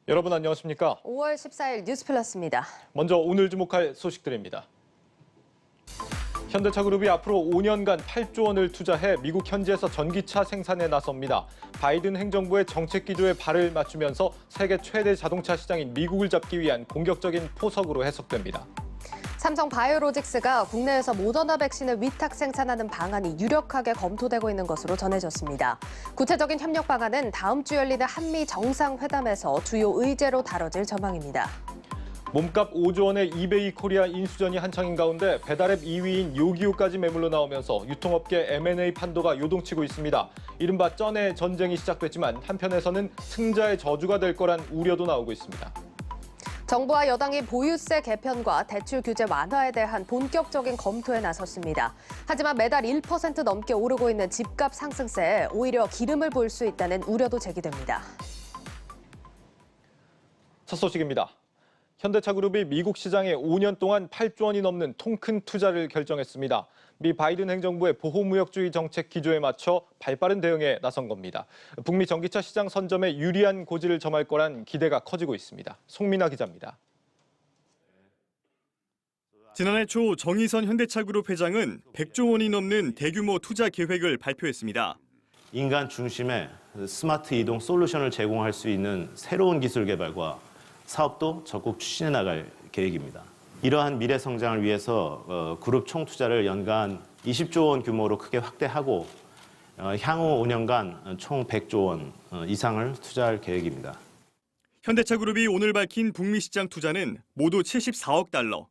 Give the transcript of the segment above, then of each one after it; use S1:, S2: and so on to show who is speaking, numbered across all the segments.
S1: 여러분 안녕하십니까?
S2: 5월 14일 뉴스플러스입니다.
S1: 먼저 오늘 주목할 소식들입니다. 현대차그룹이 앞으로 5년간 8조 원을 투자해 미국 현지에서 전기차 생산에 나섭니다. 바이든 행정부의 정책 기조에 발을 맞추면서 세계 최대 자동차 시장인 미국을 잡기 위한 공격적인 포석으로 해석됩니다.
S2: 삼성 바이오로직스가 국내에서 모더나 백신을 위탁 생산하는 방안이 유력하게 검토되고 있는 것으로 전해졌습니다. 구체적인 협력 방안은 다음 주 열리는 한미 정상회담에서 주요 의제로 다뤄질 전망입니다.
S1: 몸값 5조 원의 이베이 코리아 인수전이 한창인 가운데 배달앱 2위인 요기요까지 매물로 나오면서 유통업계 M&A 판도가 요동치고 있습니다. 이른바 쩐의 전쟁이 시작됐지만 한편에서는 승자의 저주가 될 거란 우려도 나오고 있습니다.
S2: 정부와 여당이 보유세 개편과 대출 규제 완화에 대한 본격적인 검토에 나섰습니다. 하지만 매달 1% 넘게 오르고 있는 집값 상승세에 오히려 기름을 부을 수 있다는 우려도 제기됩니다.
S1: 첫 소식입니다. 현대차그룹이 미국 시장에 5년 동안 8조 원이 넘는 통 큰 투자를 결정했습니다. 미 바이든 행정부의 보호무역주의 정책 기조에 맞춰 발빠른 대응에 나선 겁니다. 북미 전기차 시장 선점에 유리한 고지를 점할 거란 기대가 커지고 있습니다. 송민아 기자입니다.
S3: 지난해 초 정의선 현대차그룹 회장은 100조 원이 넘는 대규모 투자 계획을 발표했습니다.
S4: 인간 중심의 스마트 이동 솔루션을 제공할 수 있는 새로운 기술 개발과 사업도 적극 추진해 나갈 계획입니다. 이러한 미래 성장을 위해서 그룹 총 투자를 연간 20조 원 규모로 크게 확대하고 향후 5년간 총 100조 원 이상을 투자할 계획입니다.
S3: 현대차그룹이 오늘 밝힌 북미 시장 투자는 모두 74억 달러,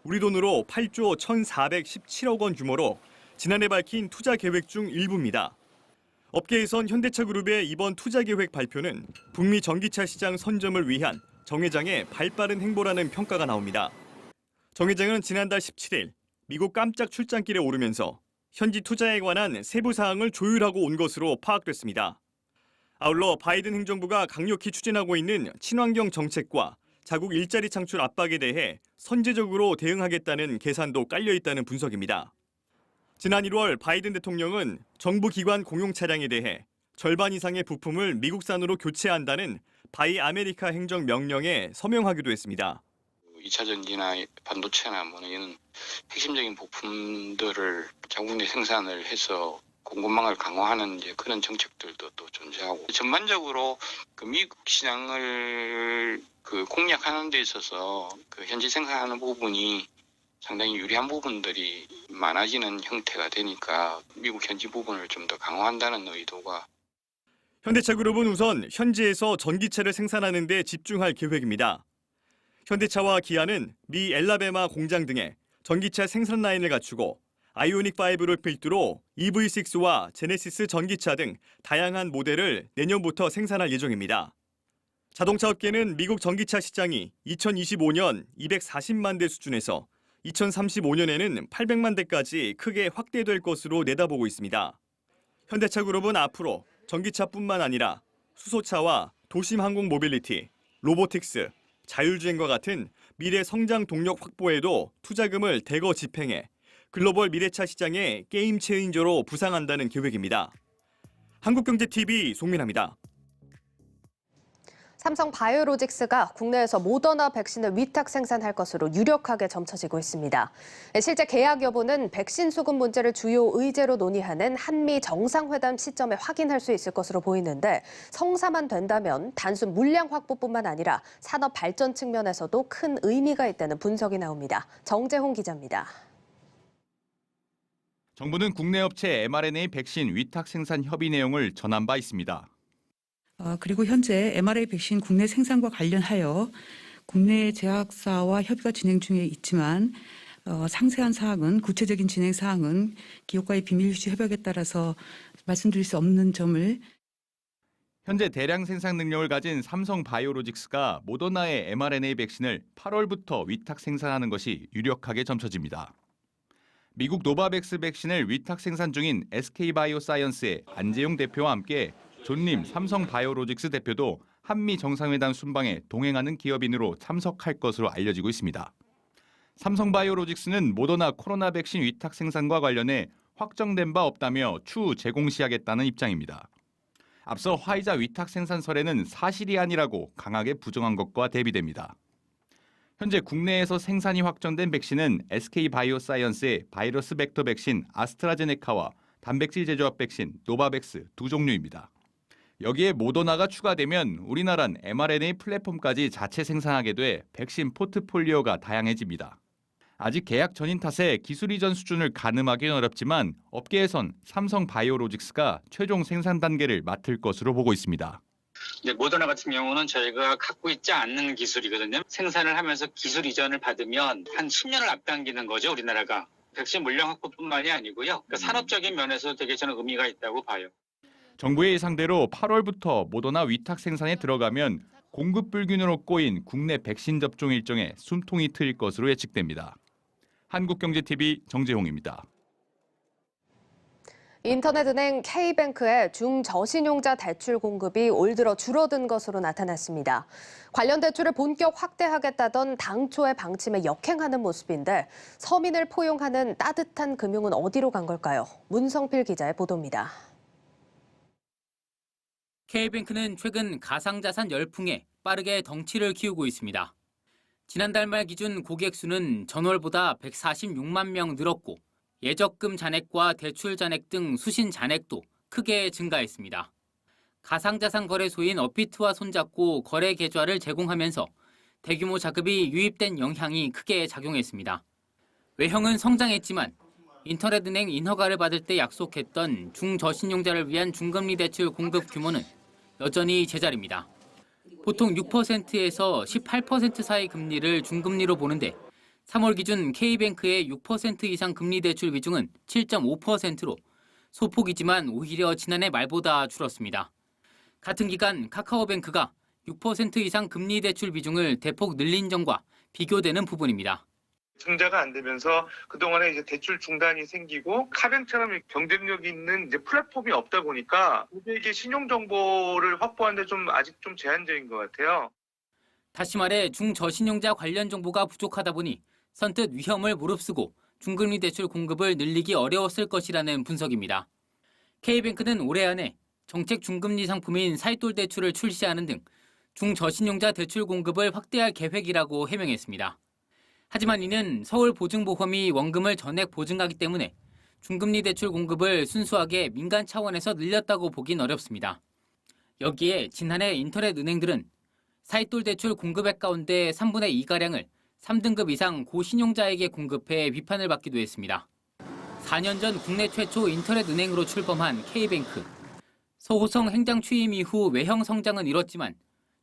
S3: 우리 돈으로 8조 1,417억 원 규모로 지난해 밝힌 투자 계획 중 일부입니다. 업계에선 현대차그룹의 이번 투자 계획 발표는 북미 전기차 시장 선점을 위한 정 회장의 발빠른 행보라는 평가가 나옵니다. 정 회장은 지난달 17일 미국 깜짝 출장길에 오르면서 현지 투자에 관한 세부 사항을 조율하고 온 것으로 파악됐습니다. 아울러 바이든 행정부가 강력히 추진하고 있는 친환경 정책과 자국 일자리 창출 압박에 대해 선제적으로 대응하겠다는 계산도 깔려 있다는 분석입니다. 지난 1월 바이든 대통령은 정부 기관 공용 차량에 대해 절반 이상의 부품을 미국산으로 교체한다는 바이 아메리카 행정 명령에 서명하기도 했습니다.
S5: 2차 전지나 반도체나 이런 핵심적인 부품들을 자국 내 생산을 해서 공급망을 강화하는 그런 정책들도 또 존재하고 전반적으로 미국 시장을 공략하는 데 있어서 현지 생산하는 부분이 상당히 유리한 부분들이 많아지는 형태가 되니까 미국 현지 부분을 좀 더 강화한다는 의도가.
S3: 현대차그룹은 우선 현지에서 전기차를 생산하는 데 집중할 계획입니다. 현대차와 기아는 미 엘라베마 공장 등에 전기차 생산 라인을 갖추고 아이오닉5를 필두로 EV6와 제네시스 전기차 등 다양한 모델을 내년부터 생산할 예정입니다. 자동차 업계는 미국 전기차 시장이 2025년 240만 대 수준에서 2035년에는 800만 대까지 크게 확대될 것으로 내다보고 있습니다. 현대차그룹은 앞으로 전기차뿐만 아니라 수소차와 도심 항공 모빌리티, 로보틱스, 자율주행과 같은 미래 성장 동력 확보에도 투자금을 대거 집행해 글로벌 미래차 시장의 게임 체인저로 부상한다는 계획입니다. 한국경제TV 송민아입니다.
S2: 삼성 바이오로직스가 국내에서 모더나 백신을 위탁 생산할 것으로 유력하게 점쳐지고 있습니다. 실제 계약 여부는 백신 수급 문제를 주요 의제로 논의하는 한미 정상회담 시점에 확인할 수 있을 것으로 보이는데 성사만 된다면 단순 물량 확보뿐만 아니라 산업 발전 측면에서도 큰 의미가 있다는 분석이 나옵니다. 정재홍 기자입니다.
S6: 정부는 국내 업체 mRNA 백신 위탁 생산 협의 내용을 전한 바 있습니다.
S7: 그리고 현재 mRNA 백신 국내 생산과 관련하여 국내 제약사와 협의가 진행 중에 있지만 상세한 사항은 구체적인 진행 사항은 기업과의 비밀 유지 협약에 따라서 말씀드릴 수 없는 점을.
S6: 현재 대량 생산 능력을 가진 삼성 바이오로직스가 모더나의 mRNA 백신을 8월부터 위탁 생산하는 것이 유력하게 점쳐집니다. 미국 노바백스 백신을 위탁 생산 중인 SK바이오사이언스의 안재용 대표와 함께 존림 삼성 바이오로직스 대표도 한미 정상회담 순방에 동행하는 기업인으로 참석할 것으로 알려지고 있습니다. 삼성 바이오로직스는 모더나 코로나 백신 위탁 생산과 관련해 확정된 바 없다며 추후 제공시하겠다는 입장입니다. 앞서 화이자 위탁 생산설에는 사실이 아니라고 강하게 부정한 것과 대비됩니다. 현재 국내에서 생산이 확정된 백신은 SK바이오사이언스의 바이러스 벡터 백신 아스트라제네카와 단백질 제조합 백신 노바백스 두 종류입니다. 여기에 모더나가 추가되면 우리나라는 mRNA 플랫폼까지 자체 생산하게 돼 백신 포트폴리오가 다양해집니다. 아직 계약 전인 탓에 기술 이전 수준을 가늠하기는 어렵지만 업계에선 삼성 바이오로직스가 최종 생산 단계를 맡을 것으로 보고 있습니다.
S8: 이제 모더나 같은 경우는 저희가 갖고 있지 않는 기술이거든요. 생산을 하면서 기술 이전을 받으면 한 10년을 앞당기는 거죠, 우리나라가. 백신 물량 확보뿐만이 아니고요. 그러니까 산업적인 면에서 되게 저는 의미가 있다고 봐요.
S6: 정부의 예상대로 8월부터 모더나 위탁 생산에 들어가면 공급 불균으로 꼬인 국내 백신 접종 일정에 숨통이 트일 것으로 예측됩니다. 한국경제TV 정재홍입니다.
S2: 인터넷은행 K뱅크의 중저신용자 대출 공급이 올 들어 줄어든 것으로 나타났습니다. 관련 대출을 본격 확대하겠다던 당초의 방침에 역행하는 모습인데 서민을 포용하는 따뜻한 금융은 어디로 간 걸까요? 문성필 기자의 보도입니다.
S9: K뱅크는 최근 가상자산 열풍에 빠르게 덩치를 키우고 있습니다. 지난달 말 기준 고객 수는 전월보다 146만 명 늘었고 예적금 잔액과 대출 잔액 등 수신 잔액도 크게 증가했습니다. 가상자산 거래소인 업비트와 손잡고 거래 계좌를 제공하면서 대규모 자금이 유입된 영향이 크게 작용했습니다. 외형은 성장했지만 인터넷은행 인허가를 받을 때 약속했던 중저신용자를 위한 중금리 대출 공급 규모는 여전히 제자리입니다. 보통 6%에서 18% 사이 금리를 중금리로 보는데 3월 기준 K뱅크의 6% 이상 금리 대출 비중은 7.5%로 소폭이지만 오히려 지난해 말보다 줄었습니다. 같은 기간 카카오뱅크가 6% 이상 금리 대출 비중을 대폭 늘린 점과 비교되는 부분입니다.
S10: 증자가 안 되면서 그동안에 이제 대출 중단이 생기고 카뱅처럼 경쟁력 있는 이제 플랫폼이 없다 보니까 고객의 신용 정보를 확보하는데 아직 좀 제한적인 것 같아요.
S9: 다시 말해 중저신용자 관련 정보가 부족하다 보니 선뜻 위험을 무릅쓰고 중금리 대출 공급을 늘리기 어려웠을 것이라는 분석입니다. K뱅크는 올해 안에 정책 중금리 상품인 사이돌 대출을 출시하는 등 중저신용자 대출 공급을 확대할 계획이라고 해명했습니다. 하지만 이는 서울보증보험이 원금을 전액 보증하기 때문에 중금리 대출 공급을 순수하게 민간 차원에서 늘렸다고 보긴 어렵습니다. 여기에 지난해 인터넷 은행들은 사이돌 대출 공급액 가운데 3분의 2가량을 3등급 이상 고신용자에게 공급해 비판을 받기도 했습니다. 4년 전 국내 최초 인터넷 은행으로 출범한 K뱅크. 서호성 행장 취임 이후 외형 성장은 이뤘지만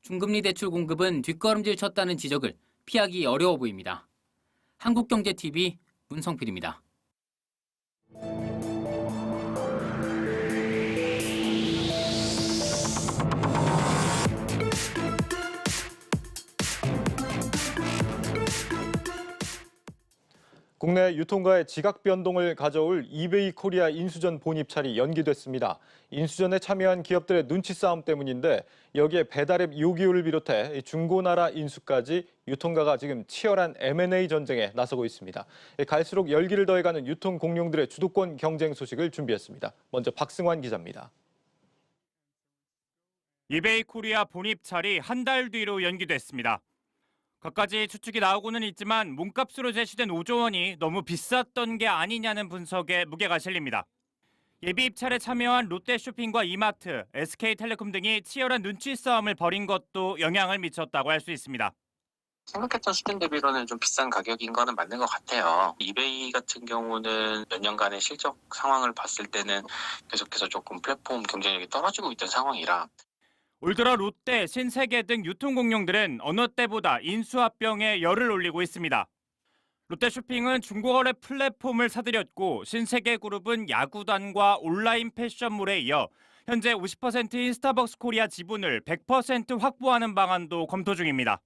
S9: 중금리 대출 공급은 뒷걸음질 쳤다는 지적을 피하기 어려워 보입니다. 한국경제TV 문성필입니다.
S1: 국내 유통가의 지각 변동을 가져올 이베이 코리아 인수전 본입찰이 연기됐습니다. 인수전에 참여한 기업들의 눈치 싸움 때문인데 여기에 배달앱 요기요를 비롯해 중고나라 인수까지 유통가가 지금 치열한 M&A 전쟁에 나서고 있습니다. 갈수록 열기를 더해가는 유통 공룡들의 주도권 경쟁 소식을 준비했습니다. 먼저 박승환 기자입니다.
S11: 이베이 코리아 본입찰이 한 달 뒤로 연기됐습니다. 갖가지 추측이 나오고는 있지만 몸값으로 제시된 5조 원이 너무 비쌌던 게 아니냐는 분석에 무게가 실립니다. 예비 입찰에 참여한 롯데쇼핑과 이마트, SK텔레콤 등이 치열한 눈치 싸움을 벌인 것도 영향을 미쳤다고 할 수 있습니다.
S12: 생각했던 수준 대비로는 좀 비싼 가격인 거는 맞는 것 같아요. 이베이 같은 경우는 몇 년간의 실적 상황을 봤을 때는 계속해서 조금 플랫폼 경쟁력이 떨어지고 있던 상황이라
S11: 올 들어 롯데, 신세계 등 유통공룡들은 어느 때보다 인수합병에 열을 올리고 있습니다. 롯데쇼핑은 중고거래 플랫폼을 사들였고 신세계그룹은 야구단과 온라인 패션몰에 이어 현재 50%인 스타벅스 코리아 지분을 100% 확보하는 방안도 검토 중입니다.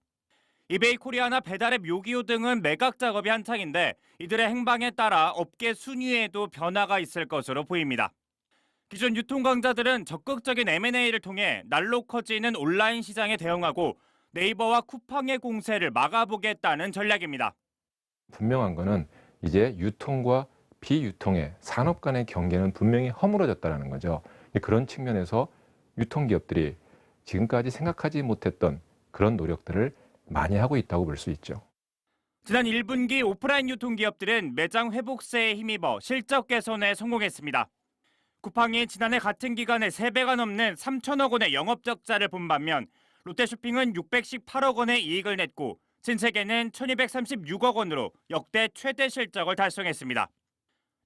S11: 이베이 코리아나 배달앱 요기요 등은 매각 작업이 한창인데 이들의 행방에 따라 업계 순위에도 변화가 있을 것으로 보입니다. 기존 유통 강자들은 적극적인 M&A를 통해 날로 커지는 온라인 시장에 대응하고 네이버와 쿠팡의 공세를 막아보겠다는 전략입니다.
S13: 분명한 거는 이제 유통과 비유통의 산업 간의 경계는 분명히 허물어졌다는 거죠. 그런 측면에서 유통기업들이 지금까지 생각하지 못했던 그런 노력들을 많이 하고 있다고 볼 수 있죠.
S11: 지난 1분기 오프라인 유통기업들은 매장 회복세에 힘입어 실적 개선에 성공했습니다. 쿠팡이 지난해 같은 기간에 3배가 넘는 3천억 원의 영업적자를 본 반면 롯데쇼핑은 618억 원의 이익을 냈고 신세계는 1236억 원으로 역대 최대 실적을 달성했습니다.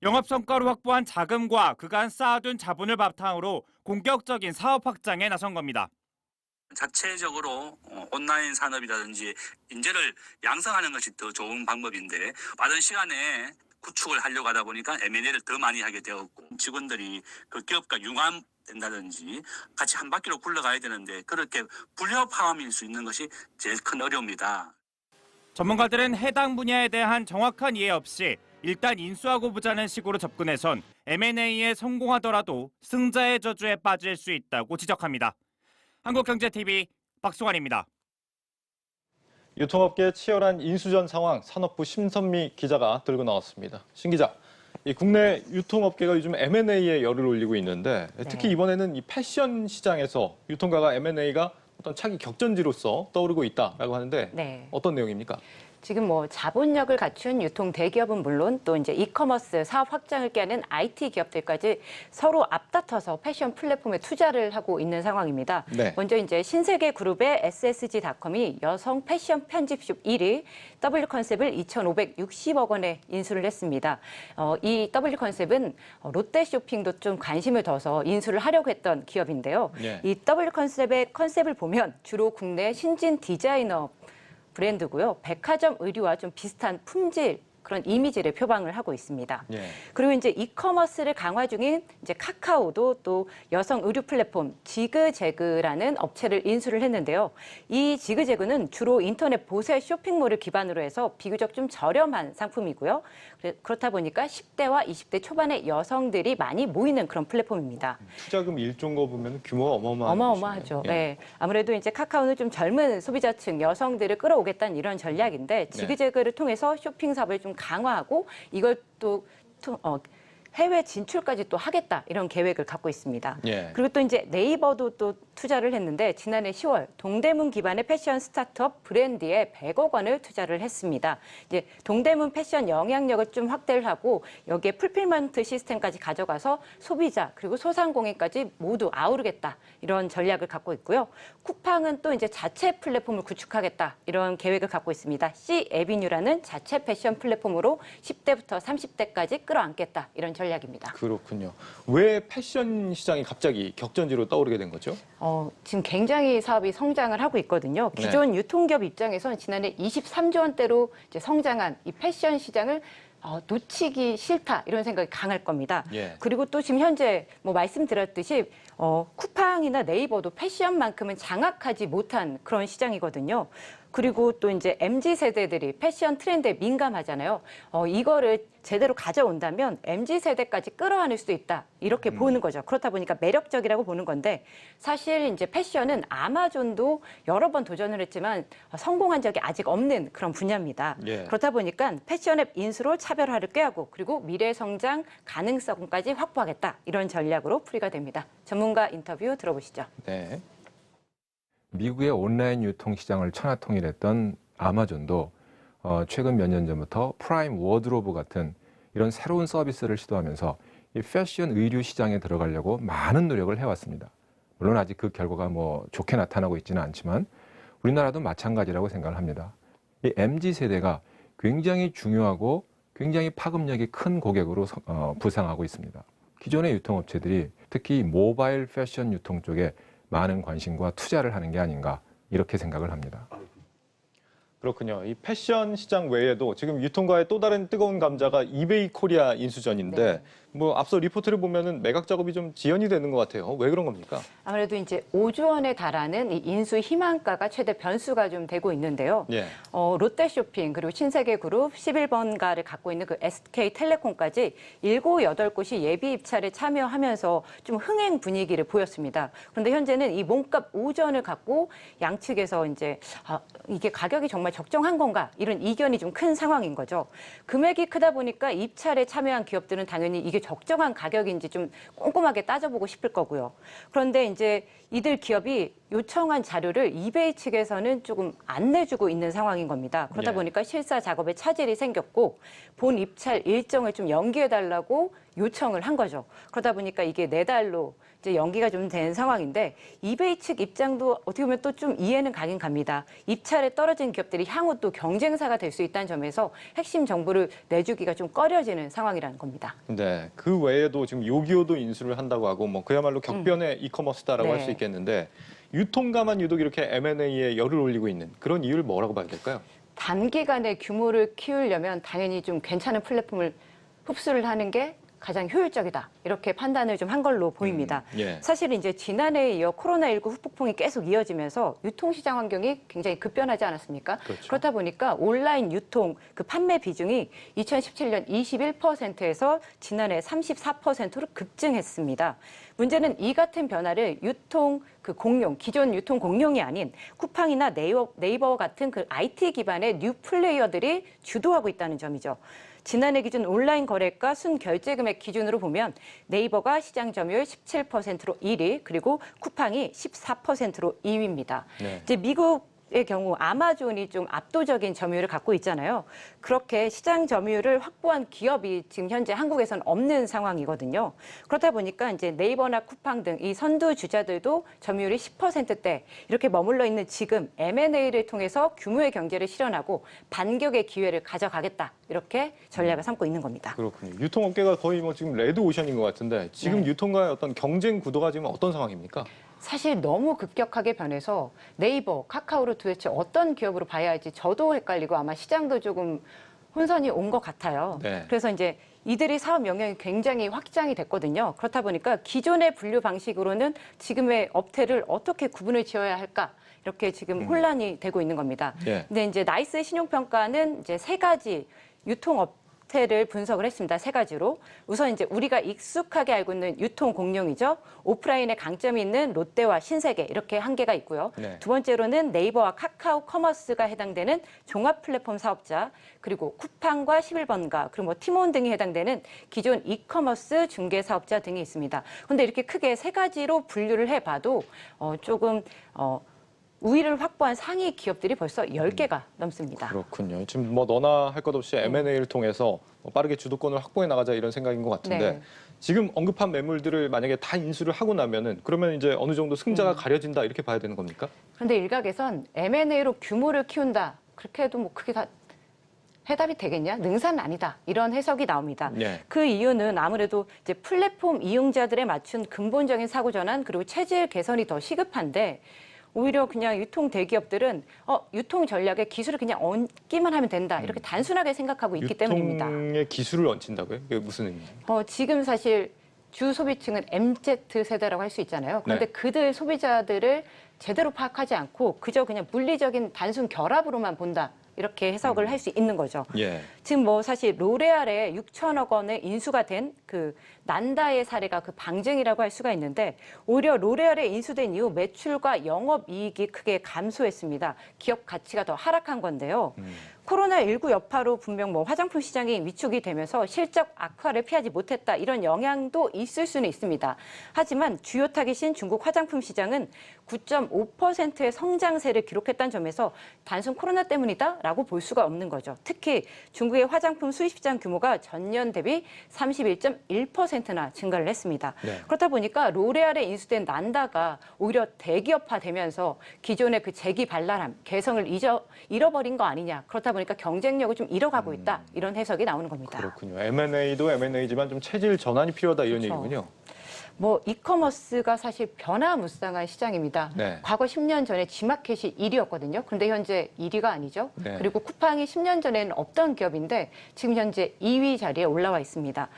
S11: 영업성과로 확보한 자금과 그간 쌓아둔 자본을 바탕으로 공격적인 사업 확장에 나선 겁니다.
S14: 자체적으로 온라인 산업이라든지 인재를 양성하는 것이 더 좋은 방법인데 빠른 시간에 구축을 하려고 하다 보니까 M&A를 더 많이 하게 되었고 직원들이 그 기업과 융합된다든지 같이 한 바퀴로 굴러가야 되는데 그렇게 불협화음일 수 있는 것이 제일 큰 어려움이다.
S11: 전문가들은 해당 분야에 대한 정확한 이해 없이 일단 인수하고 보자는 식으로 접근해선 M&A에 성공하더라도 승자의 저주에 빠질 수 있다고 지적합니다. 한국경제TV 박수환입니다.
S1: 유통업계의 치열한 인수전 상황 산업부 심선미 기자가 들고 나왔습니다. 신 기자, 이 국내 유통업계가 요즘 M&A에 열을 올리고 있는데 특히 이번에는 이 패션 시장에서 유통가가 M&A가 어떤 차기 격전지로서 떠오르고 있다라고 하는데 어떤 내용입니까?
S15: 지금 자본력을 갖춘 유통 대기업은 물론 또 이제 이커머스 사업 확장을 꾀하는 IT 기업들까지 서로 앞다퉈서 패션 플랫폼에 투자를 하고 있는 상황입니다. 먼저 이제 신세계 그룹의 SSG닷컴이 여성 패션 편집숍 1위 W컨셉을 2,560억 원에 인수를 했습니다. 이 W컨셉은 롯데쇼핑도 좀 관심을 둬서 인수를 하려고 했던 기업인데요. 이 W컨셉의 컨셉을 보면 주로 국내 신진 디자이너 브랜드고요. 백화점 의류와 좀 비슷한 품질 그런 이미지를 표방을 하고 있습니다. 그리고 이제 이커머스를 강화 중인 이제 카카오도 또 여성 의류 플랫폼 지그재그라는 업체를 인수를 했는데요. 이 지그재그는 주로 인터넷 보세 쇼핑몰을 기반으로 해서 비교적 좀 저렴한 상품이고요. 그렇다 보니까 10대와 20대 초반의 여성들이 많이 모이는 그런 플랫폼입니다.
S1: 투자금 1조인 거 보면 규모가
S15: 어마어마하죠. 네. 아무래도 이제 카카오는 좀 젊은 소비자층 여성들을 끌어오겠다는 이런 전략인데 지그재그를 통해서 쇼핑 사업을 좀 강화하고 이걸 또 해외 진출까지 또 하겠다 이런 계획을 갖고 있습니다. 그리고 또 이제 네이버도 또 투자를 했는데 지난해 10월 동대문 기반의 패션 스타트업 브랜디에 100억 원을 투자를 했습니다. 이제 동대문 패션 영향력을 좀 확대를 하고 여기에 풀필먼트 시스템까지 가져가서 소비자 그리고 소상공인까지 모두 아우르겠다 이런 전략을 갖고 있고요. 쿠팡은 또 이제 자체 플랫폼을 구축하겠다 이런 계획을 갖고 있습니다. C-에비뉴라는 자체 패션 플랫폼으로 10대부터 30대까지 끌어안겠다 이런 전략입니다.
S1: 그렇군요. 왜 패션 시장이 갑자기 격전지로 떠오르게 된 거죠?
S15: 지금 굉장히 사업이 성장을 하고 있거든요. 기존 유통기업 입장에서는 지난해 23조 원대로 이제 성장한 이 패션 시장을 놓치기 싫다 이런 생각이 강할 겁니다. 그리고 또 지금 현재 말씀드렸듯이 쿠팡이나 네이버도 패션만큼은 장악하지 못한 그런 시장이거든요. 그리고 또 이제 MZ세대들이 패션 트렌드에 민감하잖아요. 이거를 제대로 가져온다면 MZ세대까지 끌어안을 수도 있다. 이렇게 보는 거죠. 그렇다 보니까 매력적이라고 보는 건데 사실 이제 패션은 아마존도 여러 번 도전을 했지만 성공한 적이 아직 없는 그런 분야입니다. 그렇다 보니까 패션앱 인수로 차별화를 꾀하고 그리고 미래 성장 가능성까지 확보하겠다. 이런 전략으로 풀이가 됩니다. 전문가 인터뷰 들어보시죠.
S13: 미국의 온라인 유통 시장을 천하통일했던 아마존도 최근 몇 년 전부터 프라임 워드로브 같은 이런 새로운 서비스를 시도하면서 이 패션 의류 시장에 들어가려고 많은 노력을 해왔습니다. 물론 아직 그 결과가 좋게 나타나고 있지는 않지만 우리나라도 마찬가지라고 생각을 합니다. 이 MZ세대가 굉장히 중요하고 굉장히 파급력이 큰 고객으로 부상하고 있습니다. 기존의 유통업체들이 특히 모바일 패션 유통 쪽에 많은 관심과 투자를 하는 게 아닌가 이렇게 생각을 합니다.
S1: 그렇군요. 이 패션 시장 외에도 지금 유통가의 또 다른 뜨거운 감자가 이베이 코리아 인수전인데 앞서 리포트를 보면은 매각 작업이 좀 지연이 되는 것 같아요. 왜 그런 겁니까?
S15: 아무래도 이제 5조 원에 달하는 이 인수 희망가가 최대 변수가 좀 되고 있는데요. 롯데쇼핑 그리고 신세계그룹 11번가를 갖고 있는 그 SK텔레콤까지 7, 8곳이 예비 입찰에 참여하면서 좀 흥행 분위기를 보였습니다. 그런데 현재는 이 몸값 5조 원을 갖고 양측에서 이제 이게 가격이 정말 적정한 건가 이런 이견이 좀 큰 상황인 거죠. 금액이 크다 보니까 입찰에 참여한 기업들은 당연히 이게 적정한 가격인지 좀 꼼꼼하게 따져보고 싶을 거고요. 그런데 이제 이들 기업이 요청한 자료를 이베이 측에서는 조금 안 내주고 있는 상황인 겁니다. 그러다 보니까 실사 작업에 차질이 생겼고 본 입찰 일정을 좀 연기해달라고 요청을 한 거죠. 그러다 보니까 이게 4달로 이제 연기가 좀 된 상황인데 이베이 측 입장도 어떻게 보면 또 좀 이해는 가긴 갑니다. 입찰에 떨어진 기업들이 향후 또 경쟁사가 될 수 있다는 점에서 핵심 정보를 내주기가 좀 꺼려지는 상황이라는 겁니다.
S1: 네, 그 외에도 지금 요기요도 인수를 한다고 하고 뭐 그야말로 격변의 이커머스다라고 할 수 있겠는데 유통가만 유독 이렇게 M&A에 열을 올리고 있는 그런 이유를 뭐라고 봐야 될까요?
S15: 단기간에 규모를 키우려면 당연히 좀 괜찮은 플랫폼을 흡수를 하는 게 가장 효율적이다. 이렇게 판단을 좀 한 걸로 보입니다. 사실 이제 지난해에 이어 코로나19 후폭풍이 계속 이어지면서 유통시장 환경이 굉장히 급변하지 않았습니까? 그렇죠. 그렇다 보니까 온라인 유통 그 판매 비중이 2017년 21%에서 지난해 34%로 급증했습니다. 문제는 이 같은 변화를 유통 그 공룡, 기존 유통 공룡이 아닌 쿠팡이나 네이버 같은 그 IT 기반의 뉴 플레이어들이 주도하고 있다는 점이죠. 지난해 기준 온라인 거래가 순 결제 금액 기준으로 보면 네이버가 시장 점유율 17%로 1위, 그리고 쿠팡이 14%로 2위입니다. 이제 미국의 경우 아마존이 좀 압도적인 점유율을 갖고 있잖아요. 그렇게 시장 점유율을 확보한 기업이 지금 현재 한국에서는 없는 상황이거든요. 그렇다 보니까 이제 네이버나 쿠팡 등 이 선두 주자들도 점유율이 10%대 이렇게 머물러 있는 지금 M&A를 통해서 규모의 경제를 실현하고 반격의 기회를 가져가겠다. 이렇게 전략을 삼고 있는 겁니다.
S1: 그렇군요. 유통업계가 거의 뭐 지금 레드 오션인 것 같은데 지금 유통과의 어떤 경쟁 구도가 지금 어떤 상황입니까?
S15: 사실 너무 급격하게 변해서 네이버, 카카오를 도대체 어떤 기업으로 봐야 할지 저도 헷갈리고 아마 시장도 조금 혼선이 온 것 같아요. 그래서 이제 이들이 사업 영역이 굉장히 확장이 됐거든요. 그렇다 보니까 기존의 분류 방식으로는 지금의 업태를 어떻게 구분을 지어야 할까? 이렇게 지금 혼란이 되고 있는 겁니다. 근데 이제 나이스 신용평가는 이제 3가지 유통업태를 분석을 했습니다. 3가지로. 우선 이제 우리가 익숙하게 알고 있는 유통 공룡이죠. 오프라인에 강점이 있는 롯데와 신세계 이렇게 한 개가 있고요. 두 번째로는 네이버와 카카오 커머스가 해당되는 종합 플랫폼 사업자, 그리고 쿠팡과 11번가, 그리고 뭐 티몬 등이 해당되는 기존 이커머스 중개 사업자 등이 있습니다. 그런데 이렇게 크게 3가지로 분류를 해봐도 조금 우위를 확보한 상위 기업들이 벌써 10개가 넘습니다.
S1: 그렇군요. 지금 뭐 너나 할 것 없이 M&A를 통해서 빠르게 주도권을 확보해 나가자 이런 생각인 것 같은데 지금 언급한 매물들을 만약에 다 인수를 하고 나면은 그러면 이제 어느 정도 승자가 가려진다 이렇게 봐야 되는 겁니까?
S15: 그런데 일각에선 M&A로 규모를 키운다. 그렇게 해도 뭐 그게 다 해답이 되겠냐? 능사는 아니다. 이런 해석이 나옵니다. 그 이유는 아무래도 이제 플랫폼 이용자들에 맞춘 근본적인 사고 전환 그리고 체질 개선이 더 시급한데 오히려 그냥 유통 대기업들은 유통 전략에 기술을 그냥 얹기만 하면 된다. 이렇게 단순하게 생각하고 있기 때문입니다.
S1: 유통의 기술을 얹힌다고요? 그게 무슨 의미예요?
S15: 지금 사실 주 소비층은 MZ세대라고 할 수 있잖아요. 그런데 그들 소비자들을 제대로 파악하지 않고 그저 그냥 물리적인 단순 결합으로만 본다. 이렇게 해석을 할 수 있는 거죠. 지금 뭐 사실 로레알에 6천억 원의 인수가 된 그 난다의 사례가 그 방증이라고 할 수가 있는데 오히려 로레알에 인수된 이후 매출과 영업이익이 크게 감소했습니다. 기업 가치가 더 하락한 건데요. 코로나19 여파로 분명 뭐 화장품 시장이 위축이 되면서 실적 악화를 피하지 못했다 이런 영향도 있을 수는 있습니다. 하지만 주요 타깃인 중국 화장품 시장은 9.5%의 성장세를 기록했다는 점에서 단순 코로나 때문이다라고 볼 수가 없는 거죠. 특히 중국의 화장품 수입 시장 규모가 전년 대비 31.1%나 증가를 했습니다. 그렇다 보니까 로레알에 인수된 난다가 오히려 대기업화되면서 기존의 그 재기발랄함, 개성을 잃어버린 거 아니냐. 그렇다 보니까 경쟁력을 좀 잃어가고 있다. 이런 해석이 나오는 겁니다.
S1: 그렇군요. M&A도 M&A지만 좀 체질 전환이 필요하다 이런 얘기군요.
S15: 뭐 이커머스가 사실 변화무쌍한 시장입니다. 과거 10년 전에 G마켓이 1위였거든요. 그런데 현재 1위가 아니죠. 그리고 쿠팡이 10년 전에는 없던 기업인데 지금 현재 2위 자리에 올라와 있습니다.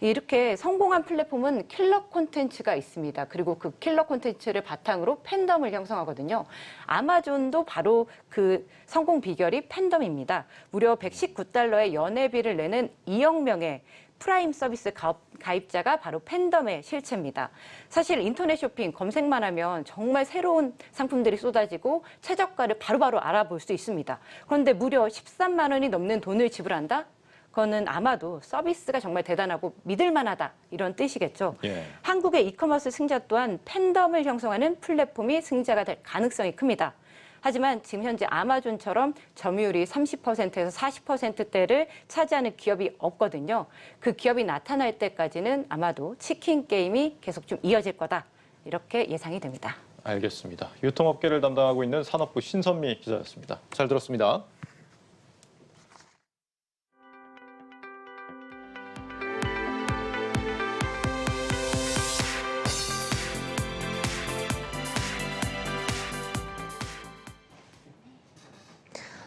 S15: 이렇게 성공한 플랫폼은 킬러 콘텐츠가 있습니다. 그리고 그 킬러 콘텐츠를 바탕으로 팬덤을 형성하거든요. 아마존도 바로 그 성공 비결이 팬덤입니다. 무려 $119의 연회비를 내는 2억 명의 프라임 서비스 가입자가 바로 팬덤의 실체입니다. 사실 인터넷 쇼핑 검색만 하면 정말 새로운 상품들이 쏟아지고 최저가를 바로바로 알아볼 수 있습니다. 그런데 무려 13만 원이 넘는 돈을 지불한다? 그거는 아마도 서비스가 정말 대단하고 믿을 만하다 이런 뜻이겠죠.
S1: 예.
S15: 한국의 이커머스 승자 또한 팬덤을 형성하는 플랫폼이 승자가 될 가능성이 큽니다. 하지만 지금 현재 아마존처럼 점유율이 30%에서 40%대를 차지하는 기업이 없거든요. 그 기업이 나타날 때까지는 아마도 치킨 게임이 계속 좀 이어질 거다. 이렇게 예상이 됩니다.
S1: 알겠습니다. 유통업계를 담당하고 있는 산업부 신선미 기자였습니다. 잘 들었습니다.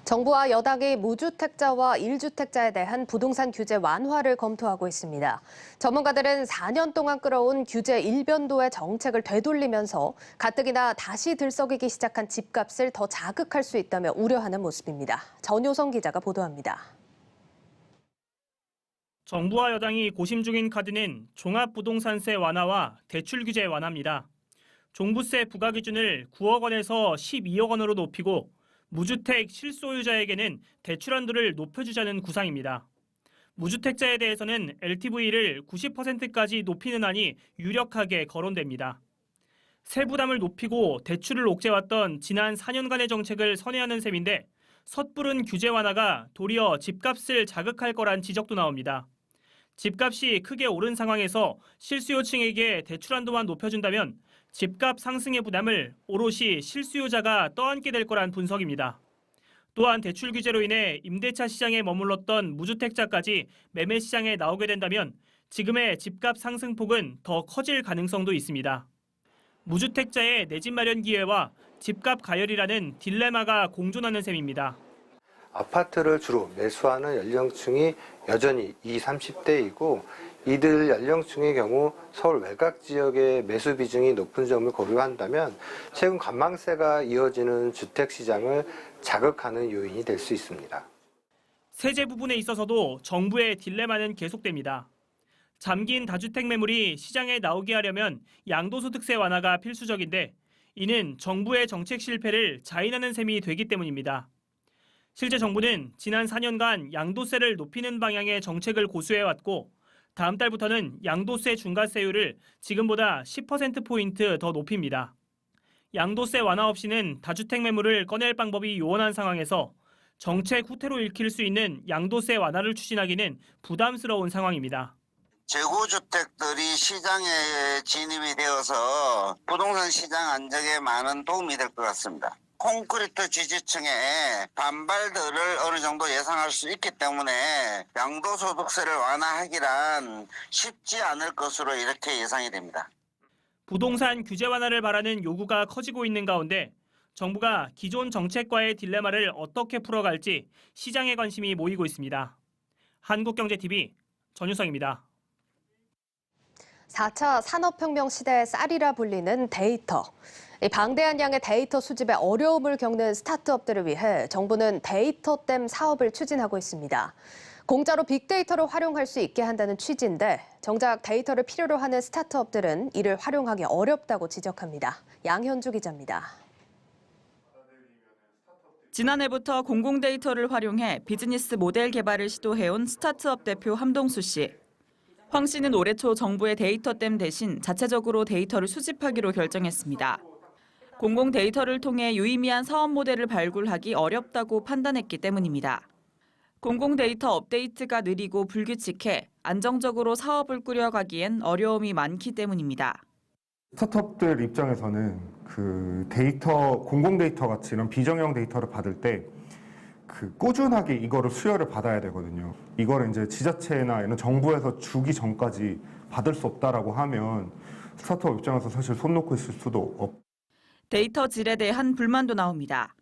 S2: 정부와 여당이 무주택자와 1주택자에 대한 부동산 규제 완화를 검토하고 있습니다. 전문가들은 4년 동안 끌어온 규제 일변도의 정책을 되돌리면서 가뜩이나 다시 들썩이기 시작한 집값을 더 자극할 수 있다며 우려하는 모습입니다. 전효성 기자가 보도합니다.
S16: 정부와 여당이 고심 중인 카드는 종합부동산세 완화와 대출 규제 완화입니다. 종부세 부과 기준을 9억 원에서 12억 원으로 높이고 무주택 실소유자에게는 대출 한도를 높여주자는 구상입니다. 무주택자에 대해서는 LTV를 90%까지 높이는 안이 유력하게 거론됩니다. 세부담을 높이고 대출을 옥죄왔던 지난 4년간의 정책을 선회하는 셈인데 섣부른 규제 완화가 도리어 집값을 자극할 거란 지적도 나옵니다. 집값이 크게 오른 상황에서 실수요층에게 대출 한도만 높여준다면 집값 상승의 부담을 오롯이 실수요자가 떠안게 될 거란 분석입니다. 또한 대출 규제로 인해 임대차 시장에 머물렀던 무주택자까지 매매 시장에 나오게 된다면 지금의 집값 상승폭은 더 커질 가능성도 있습니다. 무주택자의 내 집 마련 기회와 집값 가열이라는 딜레마가 공존하는 셈입니다.
S17: 아파트를 주로 매수하는 연령층이 여전히 20, 30대이고 이들 연령층의 경우 서울 외곽 지역의 매수 비중이 높은 점을 고려한다면 최근 관망세가 이어지는 주택 시장을 자극하는 요인이 될 수 있습니다.
S16: 세제 부분에 있어서도 정부의 딜레마는 계속됩니다. 잠긴 다주택 매물이 시장에 나오게 하려면 양도소득세 완화가 필수적인데 이는 정부의 정책 실패를 자인하는 셈이 되기 때문입니다. 실제 정부는 지난 4년간 양도세를 높이는 방향의 정책을 고수해왔고 다음 달부터는 양도세 중과세율을 지금보다 10%포인트 더 높입니다. 양도세 완화 없이는 다주택 매물을 꺼낼 방법이 요원한 상황에서 정책 후퇴로 읽힐 수 있는 양도세 완화를 추진하기는 부담스러운 상황입니다.
S18: 재고주택들이 시장에 진입이 되어서 부동산 시장 안정에 많은 도움이 될 것 같습니다. 콘크리트 지지층의 반발들을 어느 정도 예상할 수 있기 때문에 양도소득세를 완화하기란 쉽지 않을 것으로 이렇게 예상이 됩니다.
S16: 부동산 규제 완화를 바라는 요구가 커지고 있는 가운데 정부가 기존 정책과의 딜레마를 어떻게 풀어갈지 시장의 관심이 모이고 있습니다. 한국경제TV 전유성입니다.
S2: 4차 산업혁명 시대의 쌀이라 불리는 데이터. 방대한 양의 데이터 수집에 어려움을 겪는 스타트업들을 위해 정부는 데이터댐 사업을 추진하고 있습니다. 공짜로 빅데이터를 활용할 수 있게 한다는 취지인데 정작 데이터를 필요로 하는 스타트업들은 이를 활용하기 어렵다고 지적합니다. 양현주 기자입니다.
S19: 지난해부터 공공데이터를 활용해 비즈니스 모델 개발을 시도해온 스타트업 대표 함동수 씨. 황 씨는 올해 초 정부의 데이터댐 대신 자체적으로 데이터를 수집하기로 결정했습니다. 공공 데이터를 통해 유의미한 사업 모델을 발굴하기 어렵다고 판단했기 때문입니다. 공공 데이터 업데이트가 느리고 불규칙해 안정적으로 사업을 꾸려가기엔 어려움이 많기 때문입니다.
S20: 스타트업들 입장에서는 그 데이터, 공공 데이터 같이 이런 비정형 데이터를 받을 때 그 꾸준하게 이거를 수여를 받아야 되거든요. 이거를 이제 지자체나 이런 정부에서 주기 전까지 받을 수 없다라고 하면 스타트업 입장에서 사실 손 놓고 있을 수도 없고.
S19: 데이터 질에 대한 불만도 나옵니다.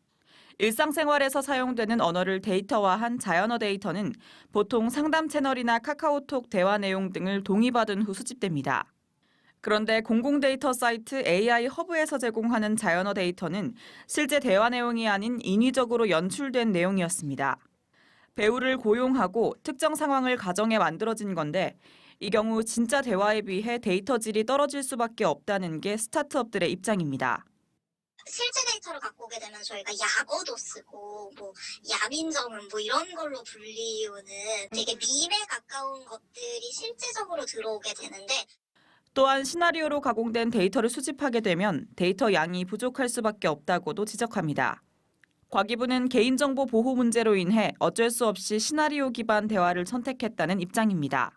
S19: 일상생활에서 사용되는 언어를 데이터화한 자연어 데이터는 보통 상담 채널이나 카카오톡 대화 내용 등을 동의받은 후 수집됩니다. 그런데 공공데이터 사이트 AI 허브에서 제공하는 자연어 데이터는 실제 대화 내용이 아닌 인위적으로 연출된 내용이었습니다. 배우를 고용하고 특정 상황을 가정해 만들어진 건데 이 경우 진짜 대화에 비해 데이터 질이 떨어질 수밖에 없다는 게 스타트업들의 입장입니다.
S21: 실제 데이터를 갖고 오게 되면 저희가 약어도 쓰고 뭐 야민정음 뭐 이런 걸로 불리우는 되게 밈에 가까운 것들이 실제적으로 들어오게 되는데
S19: 또한 시나리오로 가공된 데이터를 수집하게 되면 데이터 양이 부족할 수밖에 없다고도 지적합니다. 과기부는 개인정보 보호 문제로 인해 어쩔 수 없이 시나리오 기반 대화를 선택했다는 입장입니다.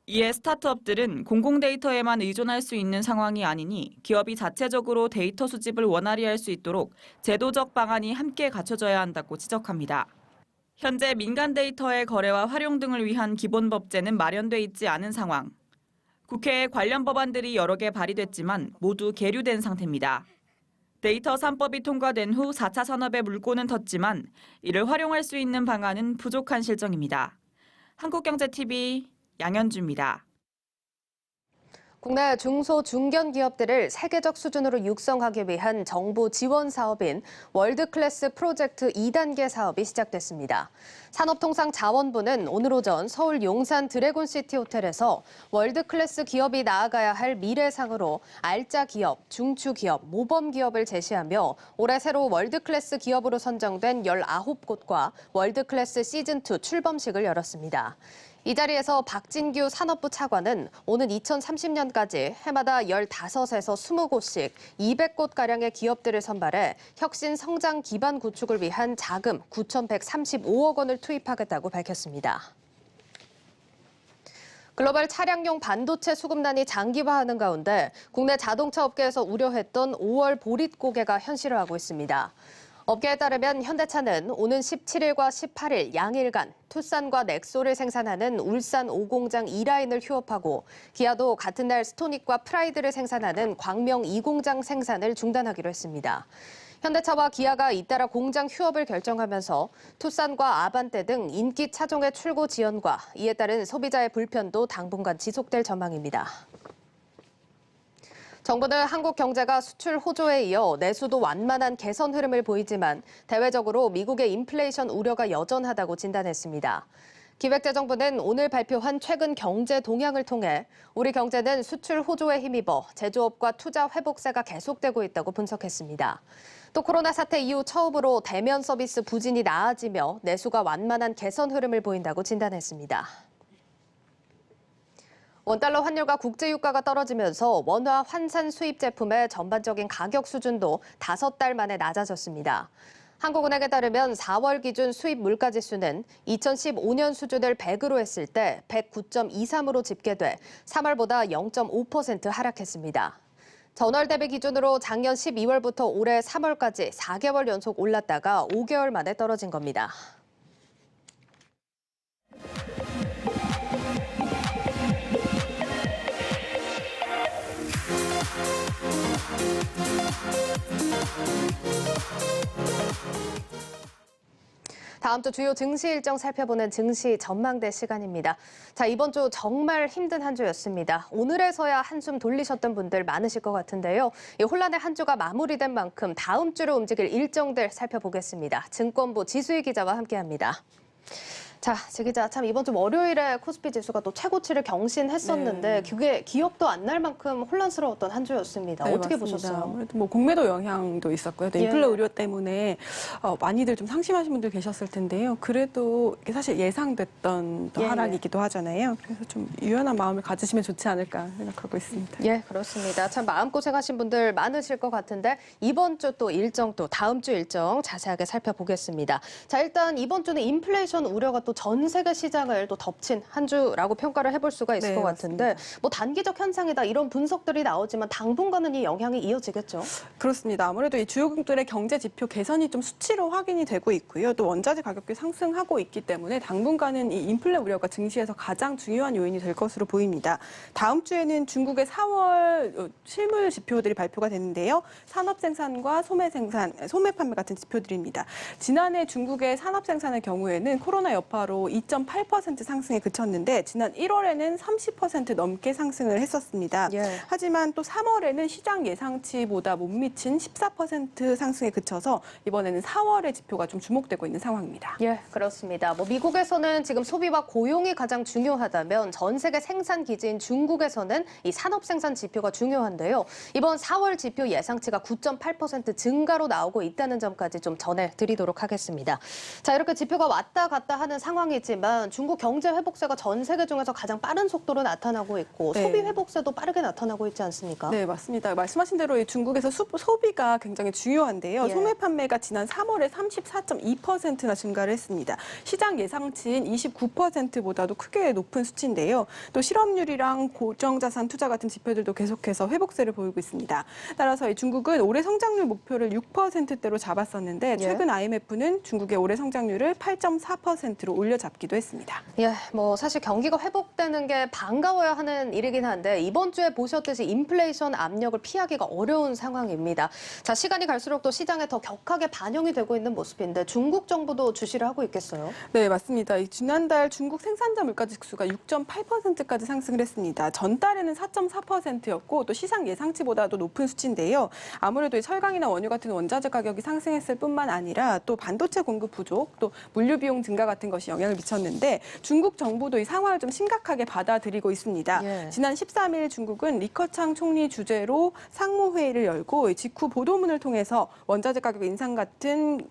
S19: 이에 스타트업들은 공공 데이터에만 의존할 수 있는 상황이 아니니 기업이 자체적으로 데이터 수집을 원활히 할 수 있도록 제도적 방안이 함께 갖춰져야 한다고 지적합니다. 현재 민간 데이터의 거래와 활용 등을 위한 기본법제는 마련돼 있지 않은 상황. 국회에 관련 법안들이 여러 개 발의됐지만 모두 계류된 상태입니다. 데이터 3법이 통과된 후 4차 산업의 물꼬는 텄지만 이를 활용할 수 있는 방안은 부족한 실정입니다. 한국경제TV 양현주입니다.
S2: 국내 중소 중견 기업들을 세계적 수준으로 육성하기 위한 정부 지원 사업인 월드클래스 프로젝트 2단계 사업이 시작됐습니다. 산업통상자원부는 오늘 오전 서울 용산 드래곤시티 호텔에서 월드클래스 기업이 나아가야 할 미래상으로 알짜 기업, 중추 기업, 모범 기업을 제시하며 올해 새로 월드클래스 기업으로 선정된 19곳과 월드클래스 시즌2 출범식을 열었습니다. 이 자리에서 박진규 산업부 차관은 오는 2030년까지 해마다 15에서 20곳씩 200곳가량의 기업들을 선발해 혁신 성장 기반 구축을 위한 자금 9,135억 원을 투입하겠다고 밝혔습니다. 글로벌 차량용 반도체 수급난이 장기화하는 가운데 국내 자동차 업계에서 우려했던 5월 보릿 고개가 현실화하고 있습니다. 업계에 따르면 현대차는 오는 17일과 18일 양일간 투싼과 넥소를 생산하는 울산 5공장 2라인을 휴업하고 기아도 같은 날 스토닉과 프라이드를 생산하는 광명 2공장 생산을 중단하기로 했습니다. 현대차와 기아가 잇따라 공장 휴업을 결정하면서 투싼과 아반떼 등 인기 차종의 출고 지연과 이에 따른 소비자의 불편도 당분간 지속될 전망입니다. 정부는 한국 경제가 수출 호조에 이어 내수도 완만한 개선 흐름을 보이지만 대외적으로 미국의 인플레이션 우려가 여전하다고 진단했습니다. 기획재정부는 오늘 발표한 최근 경제 동향을 통해 우리 경제는 수출 호조에 힘입어 제조업과 투자 회복세가 계속되고 있다고 분석했습니다. 또 코로나 사태 이후 처음으로 대면 서비스 부진이 나아지며 내수가 완만한 개선 흐름을 보인다고 진단했습니다. 원달러 환율과 국제유가가 떨어지면서 원화 환산 수입 제품의 전반적인 가격 수준도 5달 만에 낮아졌습니다. 한국은행에 따르면 4월 기준 수입 물가지수는 2015년 수준을 100으로 했을 때 109.23으로 집계돼 3월보다 0.5% 하락했습니다. 전월 대비 기준으로 작년 12월부터 올해 3월까지 4개월 연속 올랐다가 5개월 만에 떨어진 겁니다. 다음 주 주요 증시 일정 살펴보는 증시 전망대 시간입니다. 자, 이번 주 정말 힘든 한 주였습니다. 오늘에서야 한숨 돌리셨던 분들 많으실 것 같은데요. 이 혼란의 한 주가 마무리된 만큼 다음 주로 움직일 일정들 살펴보겠습니다. 증권부 지수희 기자와 함께합니다. 자, 지 기자, 참 이번 주 월요일에 코스피 지수가 또 최고치를 경신했었는데 그게 기억도 안 날 만큼 혼란스러웠던 한 주였습니다.
S22: 네,
S2: 어떻게
S22: 맞습니다.
S2: 보셨어요?
S22: 아무래도 뭐 공매도 영향도 있었고요. 또 인플레 우려 때문에 많이들 좀 상심하신 분들 계셨을 텐데요. 그래도 이게 사실 예상됐던 또 하락이기도 하잖아요. 그래서 좀 유연한 마음을 가지시면 좋지 않을까 생각하고 있습니다.
S2: 예, 그렇습니다. 참 마음고생하신 분들 많으실 것 같은데 이번 주 또 일정 또 다음 주 일정 자세하게 살펴보겠습니다. 자, 일단 이번 주는 인플레이션 우려가 또 전 세계 시장을 또 덮친 한 주라고 평가를 해볼 수가 있을 것 같은데 뭐 단기적 현상이다 이런 분석들이 나오지만 당분간은 이 영향이 이어지겠죠?
S22: 그렇습니다. 아무래도 이 주요국들의 경제 지표 개선이 좀 수치로 확인이 되고 있고요. 또 원자재 가격이 상승하고 있기 때문에 당분간은 이 인플레 우려가 증시에서 가장 중요한 요인이 될 것으로 보입니다. 다음 주에는 중국의 4월 실물 지표들이 발표가 되는데요. 산업 생산과 소매 생산, 소매 판매 같은 지표들입니다. 지난해 중국의 산업 생산의 경우에는 코로나 여파 여파로 2.8% 상승에 그쳤는데 지난 1월에는 30% 넘게 상승을 했었습니다.
S2: 예.
S22: 하지만 또 3월에는 시장 예상치보다 못 미친 14% 상승에 그쳐서 이번에는 4월의 지표가 좀 주목되고 있는 상황입니다.
S2: 예, 그렇습니다. 미국에서는 지금 소비와 고용이 가장 중요하다면 전 세계 생산 기지인 중국에서는 이 산업 생산 지표가 중요한데요. 이번 4월 지표 예상치가 9.8% 증가로 나오고 있다는 점까지 좀 전해드리도록 하겠습니다. 자, 이렇게 지표가 왔다 갔다 하는 상황이지만 중국 경제 회복세가 전 세계 중에서 가장 빠른 속도로 나타나고 있고
S22: 네.
S2: 소비 회복세도 빠르게 나타나고 있지 않습니까?
S22: 네, 맞습니다. 말씀하신 대로 이 중국에서 소비가 굉장히 중요한데요.
S2: 예.
S22: 소매 판매가 지난 3월에 34.2%나 증가를 했습니다. 시장 예상치인 29%보다도 크게 높은 수치인데요. 또 실업률이랑 고정자산 투자 같은 지표들도 계속해서 회복세를 보이고 있습니다. 따라서 이 중국은 올해 성장률 목표를 6%대로 잡았었는데 최근 IMF는 중국의 올해 성장률을 8.4%로 올려잡기도 했습니다.
S2: 예, 사실 경기가 회복되는 게 반가워야 하는 일이긴 한데 이번 주에 보셨듯이 인플레이션 압력을 피하기가 어려운 상황입니다. 자, 시간이 갈수록 또 시장에 더 격하게 반영이 되고 있는 모습인데 중국 정부도 주시를 하고 있겠어요?
S22: 네, 맞습니다. 지난달 중국 생산자 물가 지수가 6.8%까지 상승을 했습니다. 전달에는 4.4%였고 또 시장 예상치보다도 높은 수치인데요. 아무래도 이 철강이나 원유 같은 원자재 가격이 상승했을 뿐만 아니라 또 반도체 공급 부족, 또 물류 비용 증가 같은 것이 영향을 미쳤는데 중국 정부도 이 상황을 좀 심각하게 받아들이고 있습니다.
S2: 예.
S22: 지난 13일 중국은 리커창 총리 주재로 상무회의를 열고 직후 보도문을 통해서 원자재 가격 인상 같은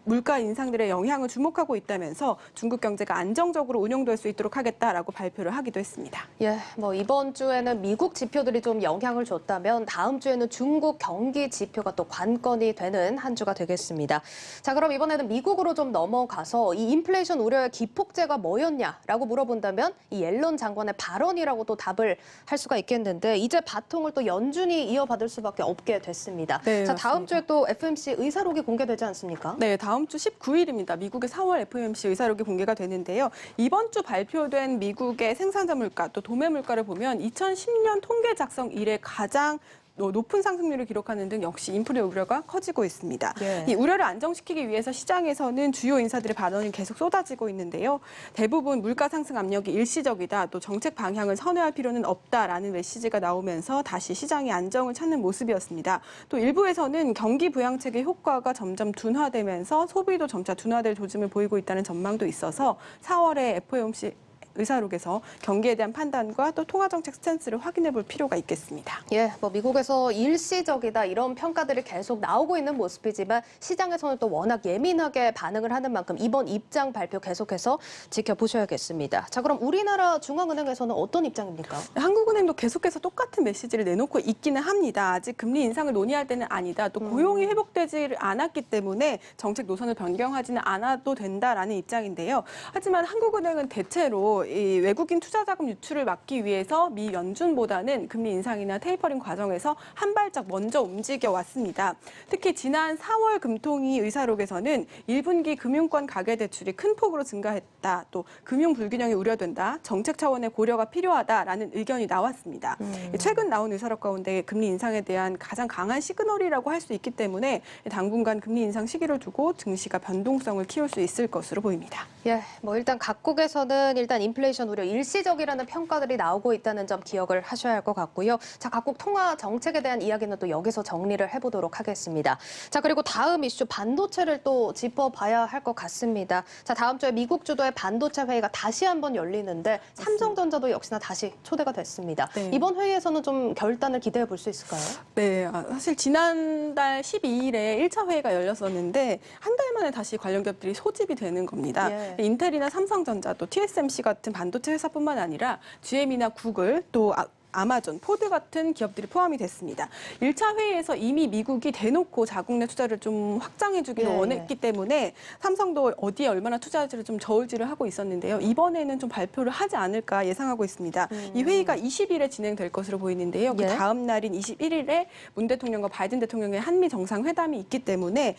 S22: 물가 인상들의 영향을 주목하고 있다면서 중국 경제가 안정적으로 운용될 수 있도록 하겠다라고 발표를 하기도 했습니다.
S2: 예, 이번 주에는 미국 지표들이 좀 영향을 줬다면 다음 주에는 중국 경기 지표가 또 관건이 되는 한 주가 되겠습니다. 자, 그럼 이번에는 미국으로 좀 넘어가서 이 인플레이션 우려의 기폭제가 뭐였냐라고 물어본다면 이 옐런 장관의 발언이라고 또 답을 할 수가 있겠는데 이제 바통을 또 연준이 이어받을 수밖에 없게 됐습니다.
S22: 네,
S2: 자, 다음
S22: 맞습니다.
S2: 주에 또 FOMC 의사록이 공개되지 않습니까?
S22: 네, 다음 주 19일입니다. 미국의 4월 FOMC 의사록이 공개가 되는데요. 이번 주 발표된 미국의 생산자 물가 또 도매 물가를 보면 2010년 통계 작성 이래 가장 높은 상승률을 기록하는 등 역시 인플레 우려가 커지고 있습니다.
S2: 예.
S22: 이 우려를 안정시키기 위해서 시장에서는 주요 인사들의 발언이 계속 쏟아지고 있는데요. 대부분 물가 상승 압력이 일시적이다, 또 정책 방향을 선회할 필요는 없다라는 메시지가 나오면서 다시 시장이 안정을 찾는 모습이었습니다. 또 일부에서는 경기 부양책의 효과가 점점 둔화되면서 소비도 점차 둔화될 조짐을 보이고 있다는 전망도 있어서 4월에 FOMC 의사록에서 경기에 대한 판단과 또 통화정책 스탠스를 확인해 볼 필요가 있겠습니다.
S2: 예, 미국에서 일시적이다 이런 평가들이 계속 나오고 있는 모습이지만 시장에서는 또 워낙 예민하게 반응을 하는 만큼 이번 입장 발표 계속해서 지켜보셔야겠습니다. 자, 그럼 우리나라 중앙은행에서는 어떤 입장입니까?
S22: 한국은행도 계속해서 똑같은 메시지를 내놓고 있기는 합니다. 아직 금리 인상을 논의할 때는 아니다. 또 고용이 회복되지 않았기 때문에 정책 노선을 변경하지는 않아도 된다라는 입장인데요. 하지만 한국은행은 대체로 이 외국인 투자 자금 유출을 막기 위해서 미 연준보다는 금리 인상이나 테이퍼링 과정에서 한 발짝 먼저 움직여 왔습니다. 특히 지난 4월 금통위 의사록에서는 1분기 금융권 가계 대출이 큰 폭으로 증가했다. 또 금융 불균형이 우려된다. 정책 차원의 고려가 필요하다라는 의견이 나왔습니다. 최근 나온 의사록 가운데 금리 인상에 대한 가장 강한 시그널이라고 할 수 있기 때문에 당분간 금리 인상 시기를 두고 증시가 변동성을 키울 수 있을 것으로 보입니다.
S2: 예, 일단 각국에서는 인플레이션 우려 일시적이라는 평가들이 나오고 있다는 점 기억을 하셔야 할 것 같고요. 자, 각국 통화 정책에 대한 이야기는 또 여기서 정리를 해보도록 하겠습니다. 자, 그리고 다음 이슈 반도체를 또 짚어봐야 할 것 같습니다. 자, 다음 주에 미국 주도의 반도체 회의가 다시 한번 열리는데 삼성전자도 역시나 다시 초대가 됐습니다.
S22: 네.
S2: 이번 회의에서는 좀 결단을 기대해 볼 수 있을까요?
S22: 네, 사실 지난달 12일에 1차 회의가 열렸었는데 한 달 만에 다시 관련 기업들이 소집이 되는 겁니다.
S2: 예.
S22: 인텔이나 삼성전자 또 TSMC 같은 반도체 회사뿐만 아니라 GM이나 구글 또 아마존, 포드 같은 기업들이 포함이 됐습니다. 1차 회의에서 이미 미국이 대놓고 자국 내 투자를 좀 확장해주기를 원했기 때문에 삼성도 어디에 얼마나 투자할지를 좀 저울질을 하고 있었는데요. 이번에는 좀 발표를 하지 않을까 예상하고 있습니다. 이 회의가 20일에 진행될 것으로 보이는데요. 그 다음 날인 21일에 문 대통령과 바이든 대통령의 한미 정상회담이 있기 때문에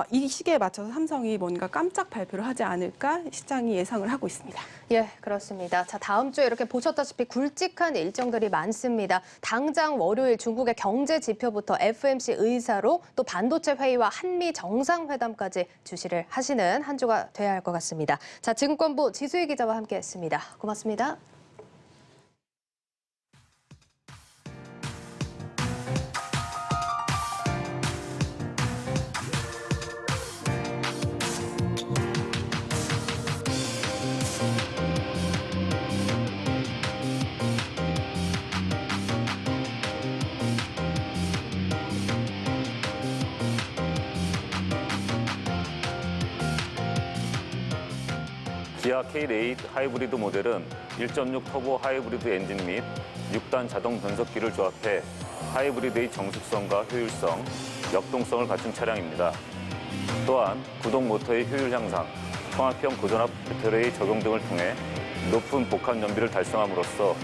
S22: 이 시기에 맞춰서 삼성이 뭔가 깜짝 발표를 하지 않을까 시장이 예상을 하고 있습니다.
S2: 예, 그렇습니다. 자, 다음 주에 이렇게 보셨다시피 굵직한 일정들이 많이 많습니다. 당장 월요일 중국의 경제 지표부터 FMC 의사로 또 반도체 회의와 한미 정상회담까지 주시를 하시는 한 주가 돼야 할 것 같습니다. 자, 증권부 지수희 기자와 함께했습니다. 고맙습니다.
S4: 기아 K8 하이브리드 모델은 1.6 터보 하이브리드 엔진 및 6단 자동 변속기를 조합해 하이브리드의 정숙성과 효율성, 역동성을 갖춘 차량입니다. 또한 구동 모터의 효율 향상, 통합형 고전압 배터리의 적용 등을 통해 높은 복합 연비를 달성함으로써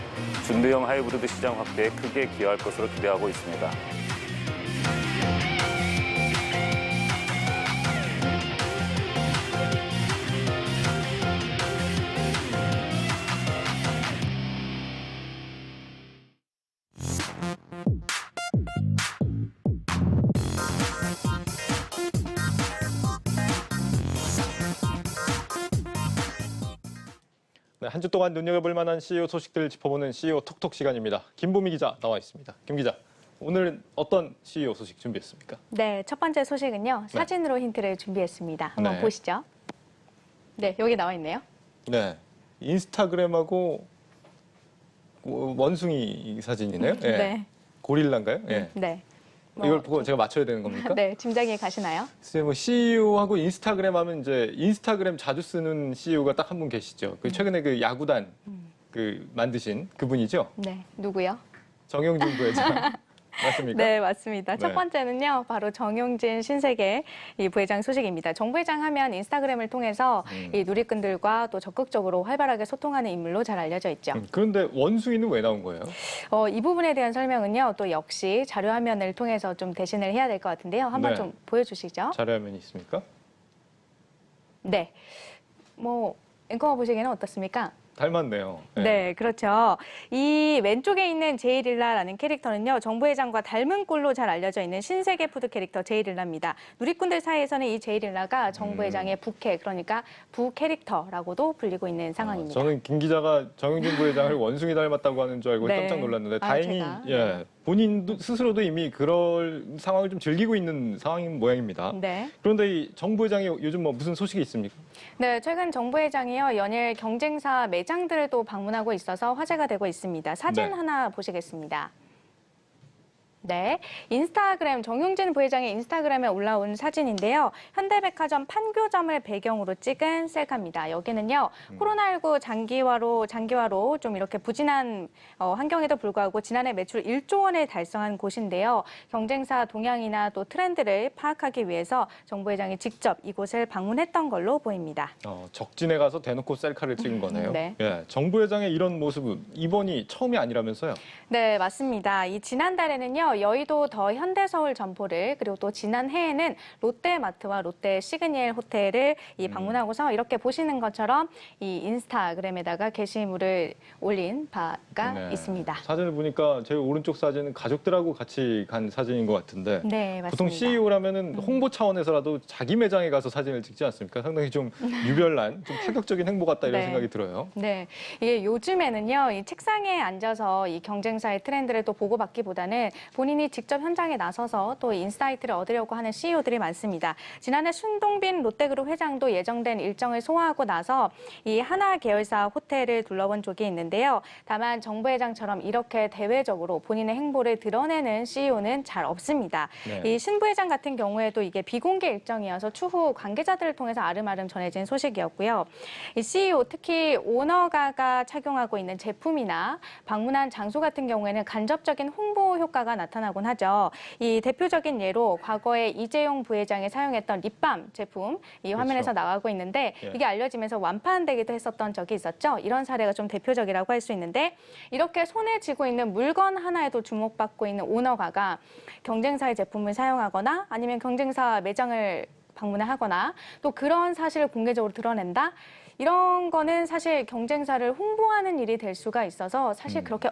S4: 중대형 하이브리드 시장 확대에 크게 기여할 것으로 기대하고 있습니다.
S1: 네, 한 주 동안 눈여겨볼 만한 CEO 소식들을 짚어보는 CEO 톡톡 시간입니다. 김보미 기자 나와 있습니다. 김 기자, 오늘은 어떤 CEO 소식 준비했습니까?
S5: 네, 첫 번째 소식은요. 사진으로 힌트를 준비했습니다. 한번 보시죠. 네, 여기 나와 있네요.
S1: 네, 인스타그램하고 원숭이 사진이네요. 네.
S5: 네.
S1: 고릴라인가요? 네.
S5: 네.
S1: 이걸 보고 제가 맞춰야 되는 겁니까?
S5: 네, 짐작이 가시나요?
S1: 글쎄요, 뭐 CEO하고 인스타그램 하면 이제 인스타그램 자주 쓰는 CEO가 딱 한 분 계시죠. 그 최근에 그 야구단 그 만드신 그분이죠.
S5: 네, 누구요?
S1: 정용진 부회장. 맞습니까?
S5: 네, 맞습니다.
S1: 네.
S5: 첫 번째는요, 바로 정용진 신세계 이 부회장 소식입니다. 정 부회장 하면 인스타그램을 통해서 이 누리꾼들과 또 적극적으로 활발하게 소통하는 인물로 잘 알려져 있죠.
S1: 그런데 원숭이는 왜 나온 거예요?
S5: 이 부분에 대한 설명은요, 또 역시 자료 화면을 통해서 좀 대신을 해야 될 것 같은데요. 한번
S1: 네.
S5: 좀 보여주시죠.
S1: 자료화면이 있습니까?
S5: 네. 뭐 앵커가 보시기에는 어떻습니까?
S1: 닮았네요.
S5: 네, 그렇죠. 이 왼쪽에 있는 제이릴라라는 캐릭터는요, 정 부회장과 닮은 꼴로 잘 알려져 있는 신세계 푸드 캐릭터 제이릴라입니다. 누리꾼들 사이에서는 이 제이릴라가 정 부회장의 부캐, 그러니까 부 캐릭터라고도 불리고 있는 상황입니다.
S1: 저는 김 기자가 정용진 부회장을 원숭이 닮았다고 하는 줄 알고
S5: 네.
S1: 깜짝 놀랐는데
S5: 아,
S1: 다행히
S5: 제가?
S1: 예, 본인도 스스로도 이미 그럴 상황을 좀 즐기고 있는 상황인 모양입니다.
S5: 네.
S1: 그런데 이 정 부회장이 요즘 뭐 무슨 소식이 있습니까?
S5: 네, 최근 정 부회장이요, 연일 경쟁사 매장들을 또 방문하고 있어서 화제가 되고 있습니다. 사진
S1: 네.
S5: 하나 보시겠습니다. 네, 인스타그램 정용진 부회장의 인스타그램에 올라온 사진인데요. 현대백화점 판교점을 배경으로 찍은 셀카입니다. 여기는요, 코로나19 장기화로 좀 이렇게 부진한 환경에도 불구하고 지난해 매출 1조 원을 달성한 곳인데요. 경쟁사 동향이나 또 트렌드를 파악하기 위해서 정 부회장이 직접 이곳을 방문했던 걸로 보입니다.
S1: 적진에 가서 대놓고 셀카를 찍은 거네요.
S5: 네.
S1: 예, 정 부회장의 이런 모습은 이번이 처음이 아니라면서요?
S5: 네, 맞습니다. 이 지난달에는요, 여의도 더 현대서울 점포를, 그리고 또 지난해에는 롯데마트와 롯데 시그니엘 호텔을 방문하고서 이렇게 보시는 것처럼 이 인스타그램에다가 게시물을 올린 바가
S1: 네.
S5: 있습니다.
S1: 사진을 보니까 제 오른쪽 사진은 가족들하고 같이 간 사진인 것 같은데
S5: 네, 맞습니다.
S1: 보통 CEO라면은 홍보 차원에서라도 자기 매장에 가서 사진을 찍지 않습니까? 상당히 좀 유별난, 좀 파격적인 행보 같다 이런
S5: 네.
S1: 생각이 들어요.
S5: 네, 이게 요즘에는요, 이 책상에 앉아서 이 경쟁사의 트렌드를 또 보고받기보다는 본인이 직접 현장에 나서서 또 인사이트를 얻으려고 하는 CEO들이 많습니다. 지난해 순동빈 롯데그룹 회장도 예정된 일정을 소화하고 나서 이 하나 계열사 호텔을 둘러본 적이 있는데요. 다만 정 부회장처럼 이렇게 대외적으로 본인의 행보를 드러내는 CEO는 잘 없습니다.
S23: 네.
S5: 이 신 부회장 같은 경우에도 이게 비공개 일정이어서 추후 관계자들을 통해서 아름아름 전해진 소식이었고요. 이 CEO, 특히 오너가가 착용하고 있는 제품이나 방문한 장소 같은 경우에는 간접적인 홍보 효과가 나타나곤 하죠. 이 대표적인 예로 과거에 이재용 부회장이 사용했던 립밤 제품, 이 화면에서 나가고 있는데
S23: 예.
S5: 이게 알려지면서 완판되기도 했었던 적이 있었죠. 이런 사례가 좀 대표적이라고 할 수 있는데 이렇게 손에 쥐고 있는 물건 하나에도 주목받고 있는 오너가가 경쟁사의 제품을 사용하거나 아니면 경쟁사 매장을 방문을 하거나 또 그런 사실을 공개적으로 드러낸다? 이런 거는 사실 경쟁사를 홍보하는 일이 될 수가 있어서 사실 그렇게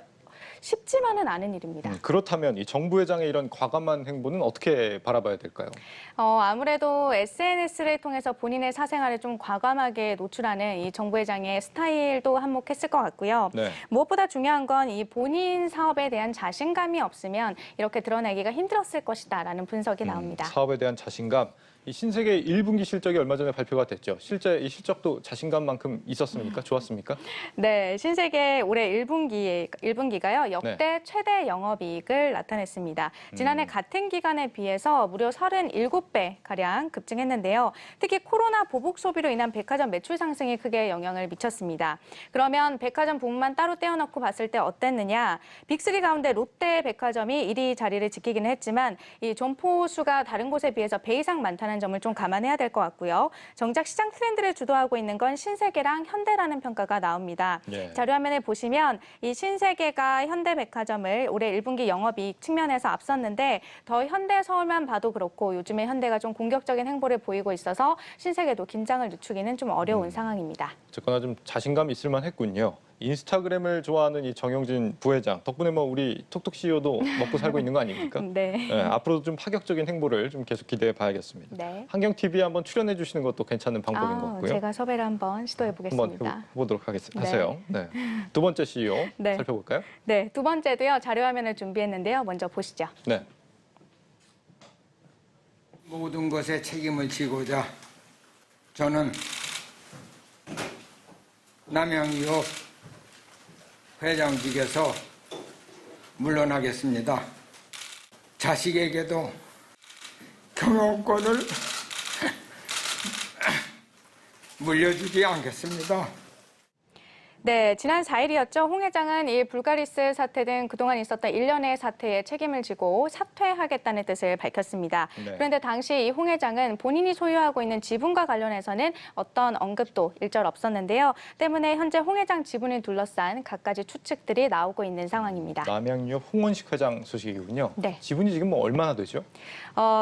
S5: 쉽지만은 않은 일입니다.
S1: 그렇다면 이 정 부회장의 이런 과감한 행보는 어떻게 바라봐야 될까요?
S5: 아무래도 SNS를 통해서 본인의 사생활을 좀 과감하게 노출하는 이 정 부회장의 스타일도 한몫했을 것 같고요.
S1: 네.
S5: 무엇보다 중요한 건 이 본인 사업에 대한 자신감이 없으면 이렇게 드러내기가 힘들었을 것이다라는 분석이 나옵니다.
S1: 사업에 대한 자신감. 이 신세계 1분기 실적이 얼마 전에 발표가 됐죠. 실제 이 실적도 자신감만큼 있었습니까? 좋았습니까?
S5: 네, 신세계 올해 1분기가요. 역대 최대 영업이익을 나타냈습니다. 지난해 같은 기간에 비해서 무려 37배 가량 급증했는데요. 특히 코로나 보복 소비로 인한 백화점 매출 상승이 크게 영향을 미쳤습니다. 그러면 백화점 부문만 따로 떼어놓고 봤을 때 어땠느냐? 빅3 가운데 롯데 백화점이 1위 자리를 지키기는 했지만 이 점포수가 다른 곳에 비해서 배 이상 많다는 점을 좀 감안해야 될 것 같고요. 정작 시장 트렌드를 주도하고 있는 건 신세계랑 현대라는 평가가 나옵니다. 자료화면에 보시면 이 신세계가 현대백화점을 올해 1분기 영업이익 측면에서 앞섰는데 더 현대서울만 봐도 그렇고 요즘에 현대가 좀 공격적인 행보를 보이고 있어서 신세계도 긴장을 늦추기는 좀 어려운 상황입니다.
S1: 어쨌거나 좀 자신감이 있을 만했군요. 인스타그램을 좋아하는 이 정용진 부회장 덕분에 뭐 우리 톡톡 CEO도 먹고 살고 있는 거 아닙니까?
S5: 네.
S1: 앞으로도 좀 파격적인 행보를 좀 계속 기대해 봐야겠습니다.
S5: 네.
S1: 한경 TV에 한번 출연해 주시는 것도 괜찮은 방법인 것 같고요.
S5: 제가 섭외를 한번 시도해 보겠습니다.
S1: 한번 해보도록 하세요. 네. 두 번째 CEO
S5: 네.
S1: 살펴볼까요?
S5: 네, 두 번째도요. 자료화면을 준비했는데요. 먼저 보시죠.
S1: 네.
S3: 모든 것에 책임을 지고자 저는 남양유업 회장직에서 물러나겠습니다. 자식에게도 경영권을 물려주지 않겠습니다.
S5: 네, 지난 4일이었죠. 홍 회장은 이 불가리스 사태 등 그동안 있었던 일련의 사태에 책임을 지고 사퇴하겠다는 뜻을 밝혔습니다.
S1: 네.
S5: 그런데 당시 이 홍 회장은 본인이 소유하고 있는 지분과 관련해서는 어떤 언급도 일절 없었는데요. 때문에 현재 홍 회장 지분을 둘러싼 갖가지 추측들이 나오고 있는 상황입니다.
S1: 남양유업 홍원식 회장 소식이군요.
S5: 네.
S1: 지분이 지금 뭐 얼마나 되죠?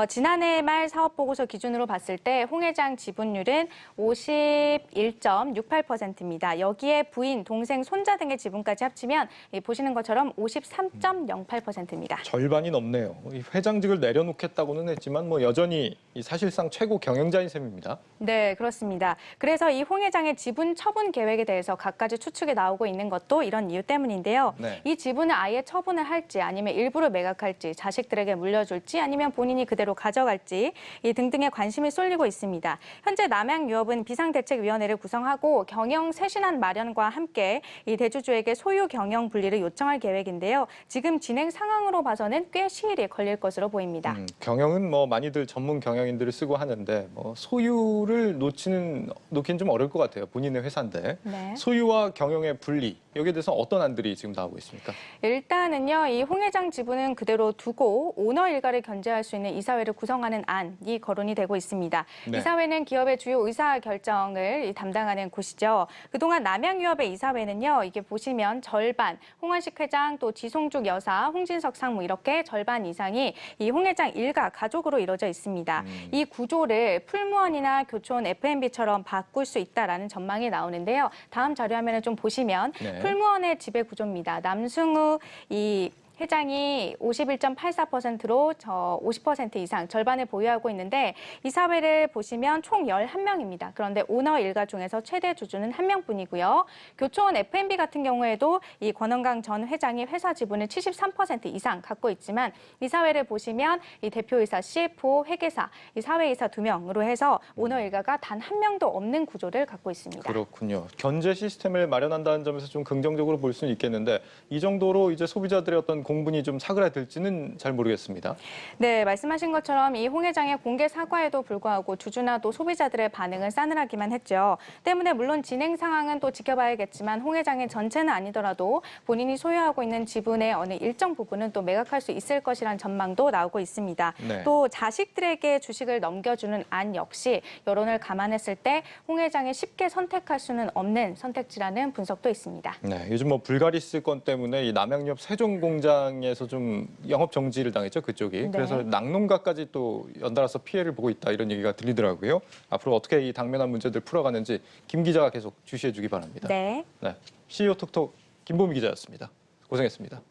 S5: 지난해 말 사업보고서 기준으로 봤을 때 홍 회장 지분율은 51.68%입니다. 여기에 부인, 동생, 손자 등의 지분까지 합치면 보시는 것처럼 53.08%입니다.
S1: 절반이 넘네요. 이 회장직을 내려놓겠다고는 했지만 뭐 여전히 이 사실상 최고 경영자인 셈입니다.
S5: 네, 그렇습니다. 그래서 이 홍 회장의 지분 처분 계획에 대해서 갖가지 추측이 나오고 있는 것도 이런 이유 때문인데요.
S1: 네.
S5: 이 지분을 아예 처분을 할지 아니면 일부를 매각할지 자식들에게 물려줄지 아니면 본인이 그대로 가져갈지 이 등등의 관심이 쏠리고 있습니다. 현재 남양유업은 비상대책위원회를 구성하고 경영 쇄신안 마련과 함께 이 대주주에게 소유 경영 분리를 요청할 계획인데요. 지금 진행 상황으로 봐서는 꽤 시일이 걸릴 것으로 보입니다.
S1: 경영은 뭐 많이들 전문 경영인들을 쓰고 하는데 뭐 소유를 놓기는 좀 어려울 것 같아요. 본인의 회사인데.
S5: 네.
S1: 소유와 경영의 분리, 여기에 대해서 어떤 안들이 지금 나오고 있습니까?
S5: 일단은요, 이 홍 회장 지분은 그대로 두고 오너 일가를 견제할 수 있는 이사회를 구성하는 안이 거론이 되고 있습니다.
S1: 네.
S5: 이사회는 기업의 주요 의사 결정을 담당하는 곳이죠. 그동안 남양유업의 이사회는요, 이게 보시면 절반, 홍원식 회장 또 지송죽 여사, 홍진석 상무 이렇게 절반 이상이 이 홍 회장 일가 가족으로 이루어져 있습니다. 이 구조를 풀무원이나 교촌 F&B처럼 바꿀 수 있다라는 전망이 나오는데요. 다음 자료화면을 좀 보시면
S1: 네.
S5: 풀무원의 지배 구조입니다. 남승우 이 회장이 51.84%로 50% 이상 절반을 보유하고 있는데 이사회를 보시면 총 11명입니다. 그런데 오너 일가 중에서 최대 주주는 1명뿐이고요. 교촌 F&B 같은 경우에도 이 권원강 전 회장이 회사 지분을 73% 이상 갖고 있지만 이사회를 보시면 이 대표이사, CFO, 회계사, 이 사회이사 2명으로 해서 오너 일가가 단 1명도 없는 구조를 갖고 있습니다.
S1: 그렇군요. 견제 시스템을 마련한다는 점에서 좀 긍정적으로 볼 수는 있겠는데 이 정도로 이제 소비자들의 어떤 공분이 좀 사그라들지는 잘 모르겠습니다.
S5: 네, 말씀하신 것처럼 이 홍 회장의 공개 사과에도 불구하고 주주나 또 소비자들의 반응은 싸늘하기만 했죠. 때문에 물론 진행 상황은 또 지켜봐야겠지만 홍 회장의 전체는 아니더라도 본인이 소유하고 있는 지분의 어느 일정 부분은 또 매각할 수 있을 것이란 전망도 나오고 있습니다.
S1: 네.
S5: 또 자식들에게 주식을 넘겨주는 안 역시 여론을 감안했을 때 홍 회장이 쉽게 선택할 수는 없는 선택지라는 분석도 있습니다.
S1: 네, 요즘 뭐 불가리스 건 때문에 이 남양유업 세종공장에서 좀 영업 정지를 당했죠, 그쪽이.
S5: 네.
S1: 그래서 낙농가까지 또 연달아서 피해를 보고 있다 이런 얘기가 들리더라고요. 앞으로 어떻게 이 당면한 문제들 풀어가는지 김 기자가 계속 주시해주기 바랍니다.
S5: 네.
S1: 네, CEO 톡톡 김보미 기자였습니다. 고생했습니다.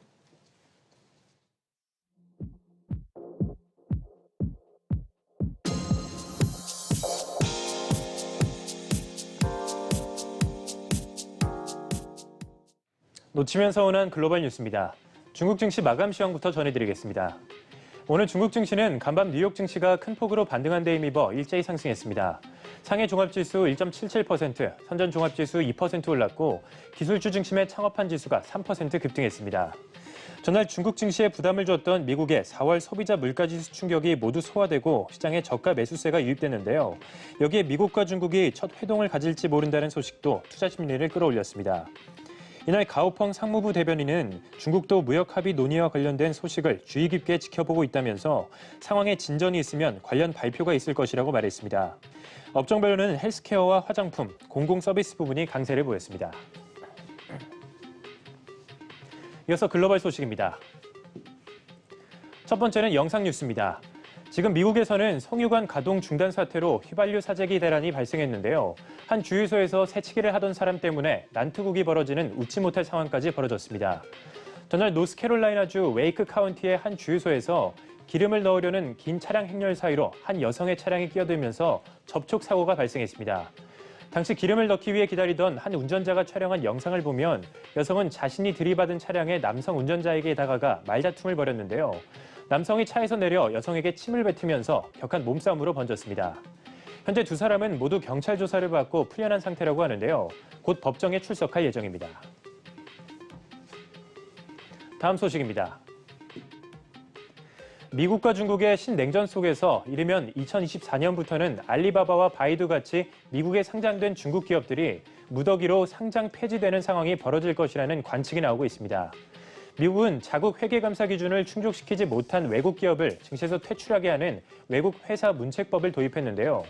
S7: 놓치면 서운한 글로벌 뉴스입니다. 중국 증시 마감 시황부터 전해드리겠습니다. 오늘 중국 증시는 간밤 뉴욕 증시가 큰 폭으로 반등한 데 힘입어 일제히 상승했습니다. 상해 종합지수 1.77%, 선전 종합지수 2% 올랐고 기술주 중심의 창업한 지수가 3% 급등했습니다. 전날 중국 증시에 부담을 줬던 미국의 4월 소비자 물가지수 충격이 모두 소화되고 시장에 저가 매수세가 유입됐는데요. 여기에 미국과 중국이 첫 회동을 가질지 모른다는 소식도 투자 심리를 끌어올렸습니다. 이날 가오펑 상무부 대변인은 중국도 무역 합의 논의와 관련된 소식을 주의 깊게 지켜보고 있다면서 상황에 진전이 있으면 관련 발표가 있을 것이라고 말했습니다. 업종별로는 헬스케어와 화장품, 공공 서비스 부분이 강세를 보였습니다. 이어서 글로벌 소식입니다. 첫 번째는 영상 뉴스입니다. 지금 미국에서는 송유관 가동 중단 사태로 휘발유 사재기 대란이 발생했는데요. 한 주유소에서 새치기를 하던 사람 때문에 난투극이 벌어지는 웃지 못할 상황까지 벌어졌습니다. 전날 노스캐롤라이나주 웨이크 카운티의 한 주유소에서 기름을 넣으려는 긴 차량 행렬 사이로 한 여성의 차량이 끼어들면서 접촉 사고가 발생했습니다. 당시 기름을 넣기 위해 기다리던 한 운전자가 촬영한 영상을 보면 여성은 자신이 들이받은 차량의 남성 운전자에게 다가가 말다툼을 벌였는데요. 남성이 차에서 내려 여성에게 침을 뱉으면서 격한 몸싸움으로 번졌습니다. 현재 두 사람은 모두 경찰 조사를 받고 풀려난 상태라고 하는데요. 곧 법정에 출석할 예정입니다. 다음 소식입니다. 미국과 중국의 신냉전 속에서 이르면 2024년부터는 알리바바와 바이두 같이 미국에 상장된 중국 기업들이 무더기로 상장 폐지되는 상황이 벌어질 것이라는 관측이 나오고 있습니다. 미국은 자국 회계감사 기준을 충족시키지 못한 외국 기업을 증시에서 퇴출하게 하는 외국 회사 문책법을 도입했는데요.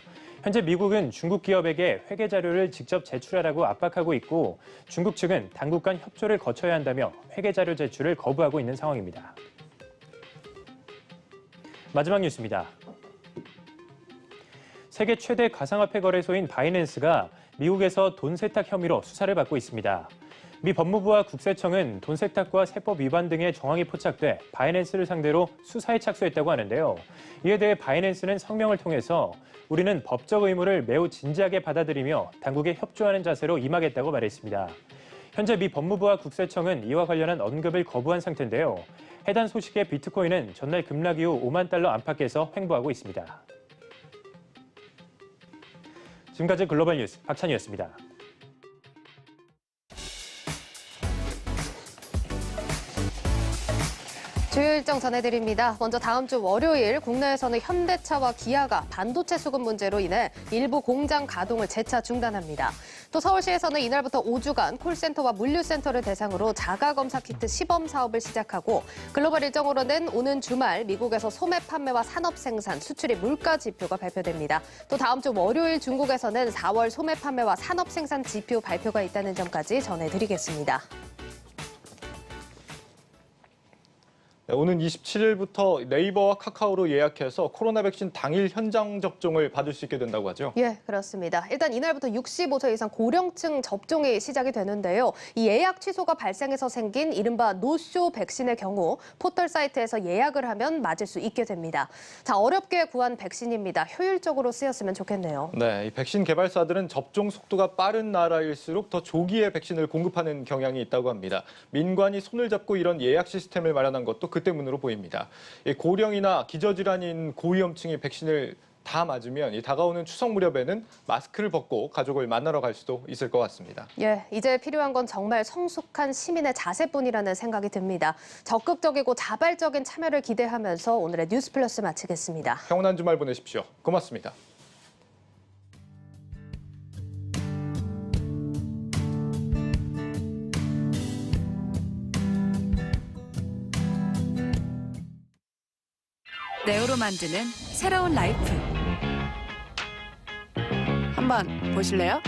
S7: 현재 미국은 중국 기업에게 회계 자료를 직접 제출하라고 압박하고 있고 중국 측은 당국 간 협조를 거쳐야 한다며 회계 자료 제출을 거부하고 있는 상황입니다. 마지막 뉴스입니다. 세계 최대 가상화폐 거래소인 바이낸스가 미국에서 돈 세탁 혐의로 수사를 받고 있습니다. 미 법무부와 국세청은 돈 세탁과 세법 위반 등의 정황이 포착돼 바이낸스를 상대로 수사에 착수했다고 하는데요. 이에 대해 바이낸스는 성명을 통해서 우리는 법적 의무를 매우 진지하게 받아들이며 당국에 협조하는 자세로 임하겠다고 말했습니다. 현재 미 법무부와 국세청은 이와 관련한 언급을 거부한 상태인데요. 해당 소식에 비트코인은 전날 급락 이후 5만 달러 안팎에서 횡보하고 있습니다. 지금까지 글로벌 뉴스 박찬희였습니다.
S2: 주요 일정 전해드립니다. 먼저 다음 주 월요일 국내에서는 현대차와 기아가 반도체 수급 문제로 인해 일부 공장 가동을 재차 중단합니다. 또 서울시에서는 이날부터 5주간 콜센터와 물류센터를 대상으로 자가검사 키트 시범 사업을 시작하고 글로벌 일정으로는 오는 주말 미국에서 소매 판매와 산업 생산, 수출입 물가 지표가 발표됩니다. 또 다음 주 월요일 중국에서는 4월 소매 판매와 산업 생산 지표 발표가 있다는 점까지 전해드리겠습니다.
S1: 오는 27일부터 네이버와 카카오로 예약해서 코로나 백신 당일 현장 접종을 받을 수 있게 된다고 하죠.
S2: 예, 그렇습니다. 일단 이날부터 65세 이상 고령층 접종이 시작이 되는데요. 이 예약 취소가 발생해서 생긴 이른바 노쇼 백신의 경우 포털 사이트에서 예약을 하면 맞을 수 있게 됩니다. 자, 어렵게 구한 백신입니다. 효율적으로 쓰였으면 좋겠네요.
S1: 네, 이 백신 개발사들은 접종 속도가 빠른 나라일수록 더 조기에 백신을 공급하는 경향이 있다고 합니다. 민관이 손을 잡고 이런 예약 시스템을 마련한 것도 그 때문으로 보입니다. 고령이나 기저질환인 고위험층이 백신을 다 맞으면 다가오는 추석 무렵에는 마스크를 벗고 가족을 만나러 갈 수도 있을 것 같습니다.
S2: 예, 이제 필요한 건 정말 성숙한 시민의 자세뿐이라는 생각이 듭니다. 적극적이고 자발적인 참여를 기대하면서 오늘의 뉴스 플러스 마치겠습니다.
S1: 평온한 주말 보내십시오. 고맙습니다.
S8: 네오로 만드는 새로운 라이프. 한번 보실래요?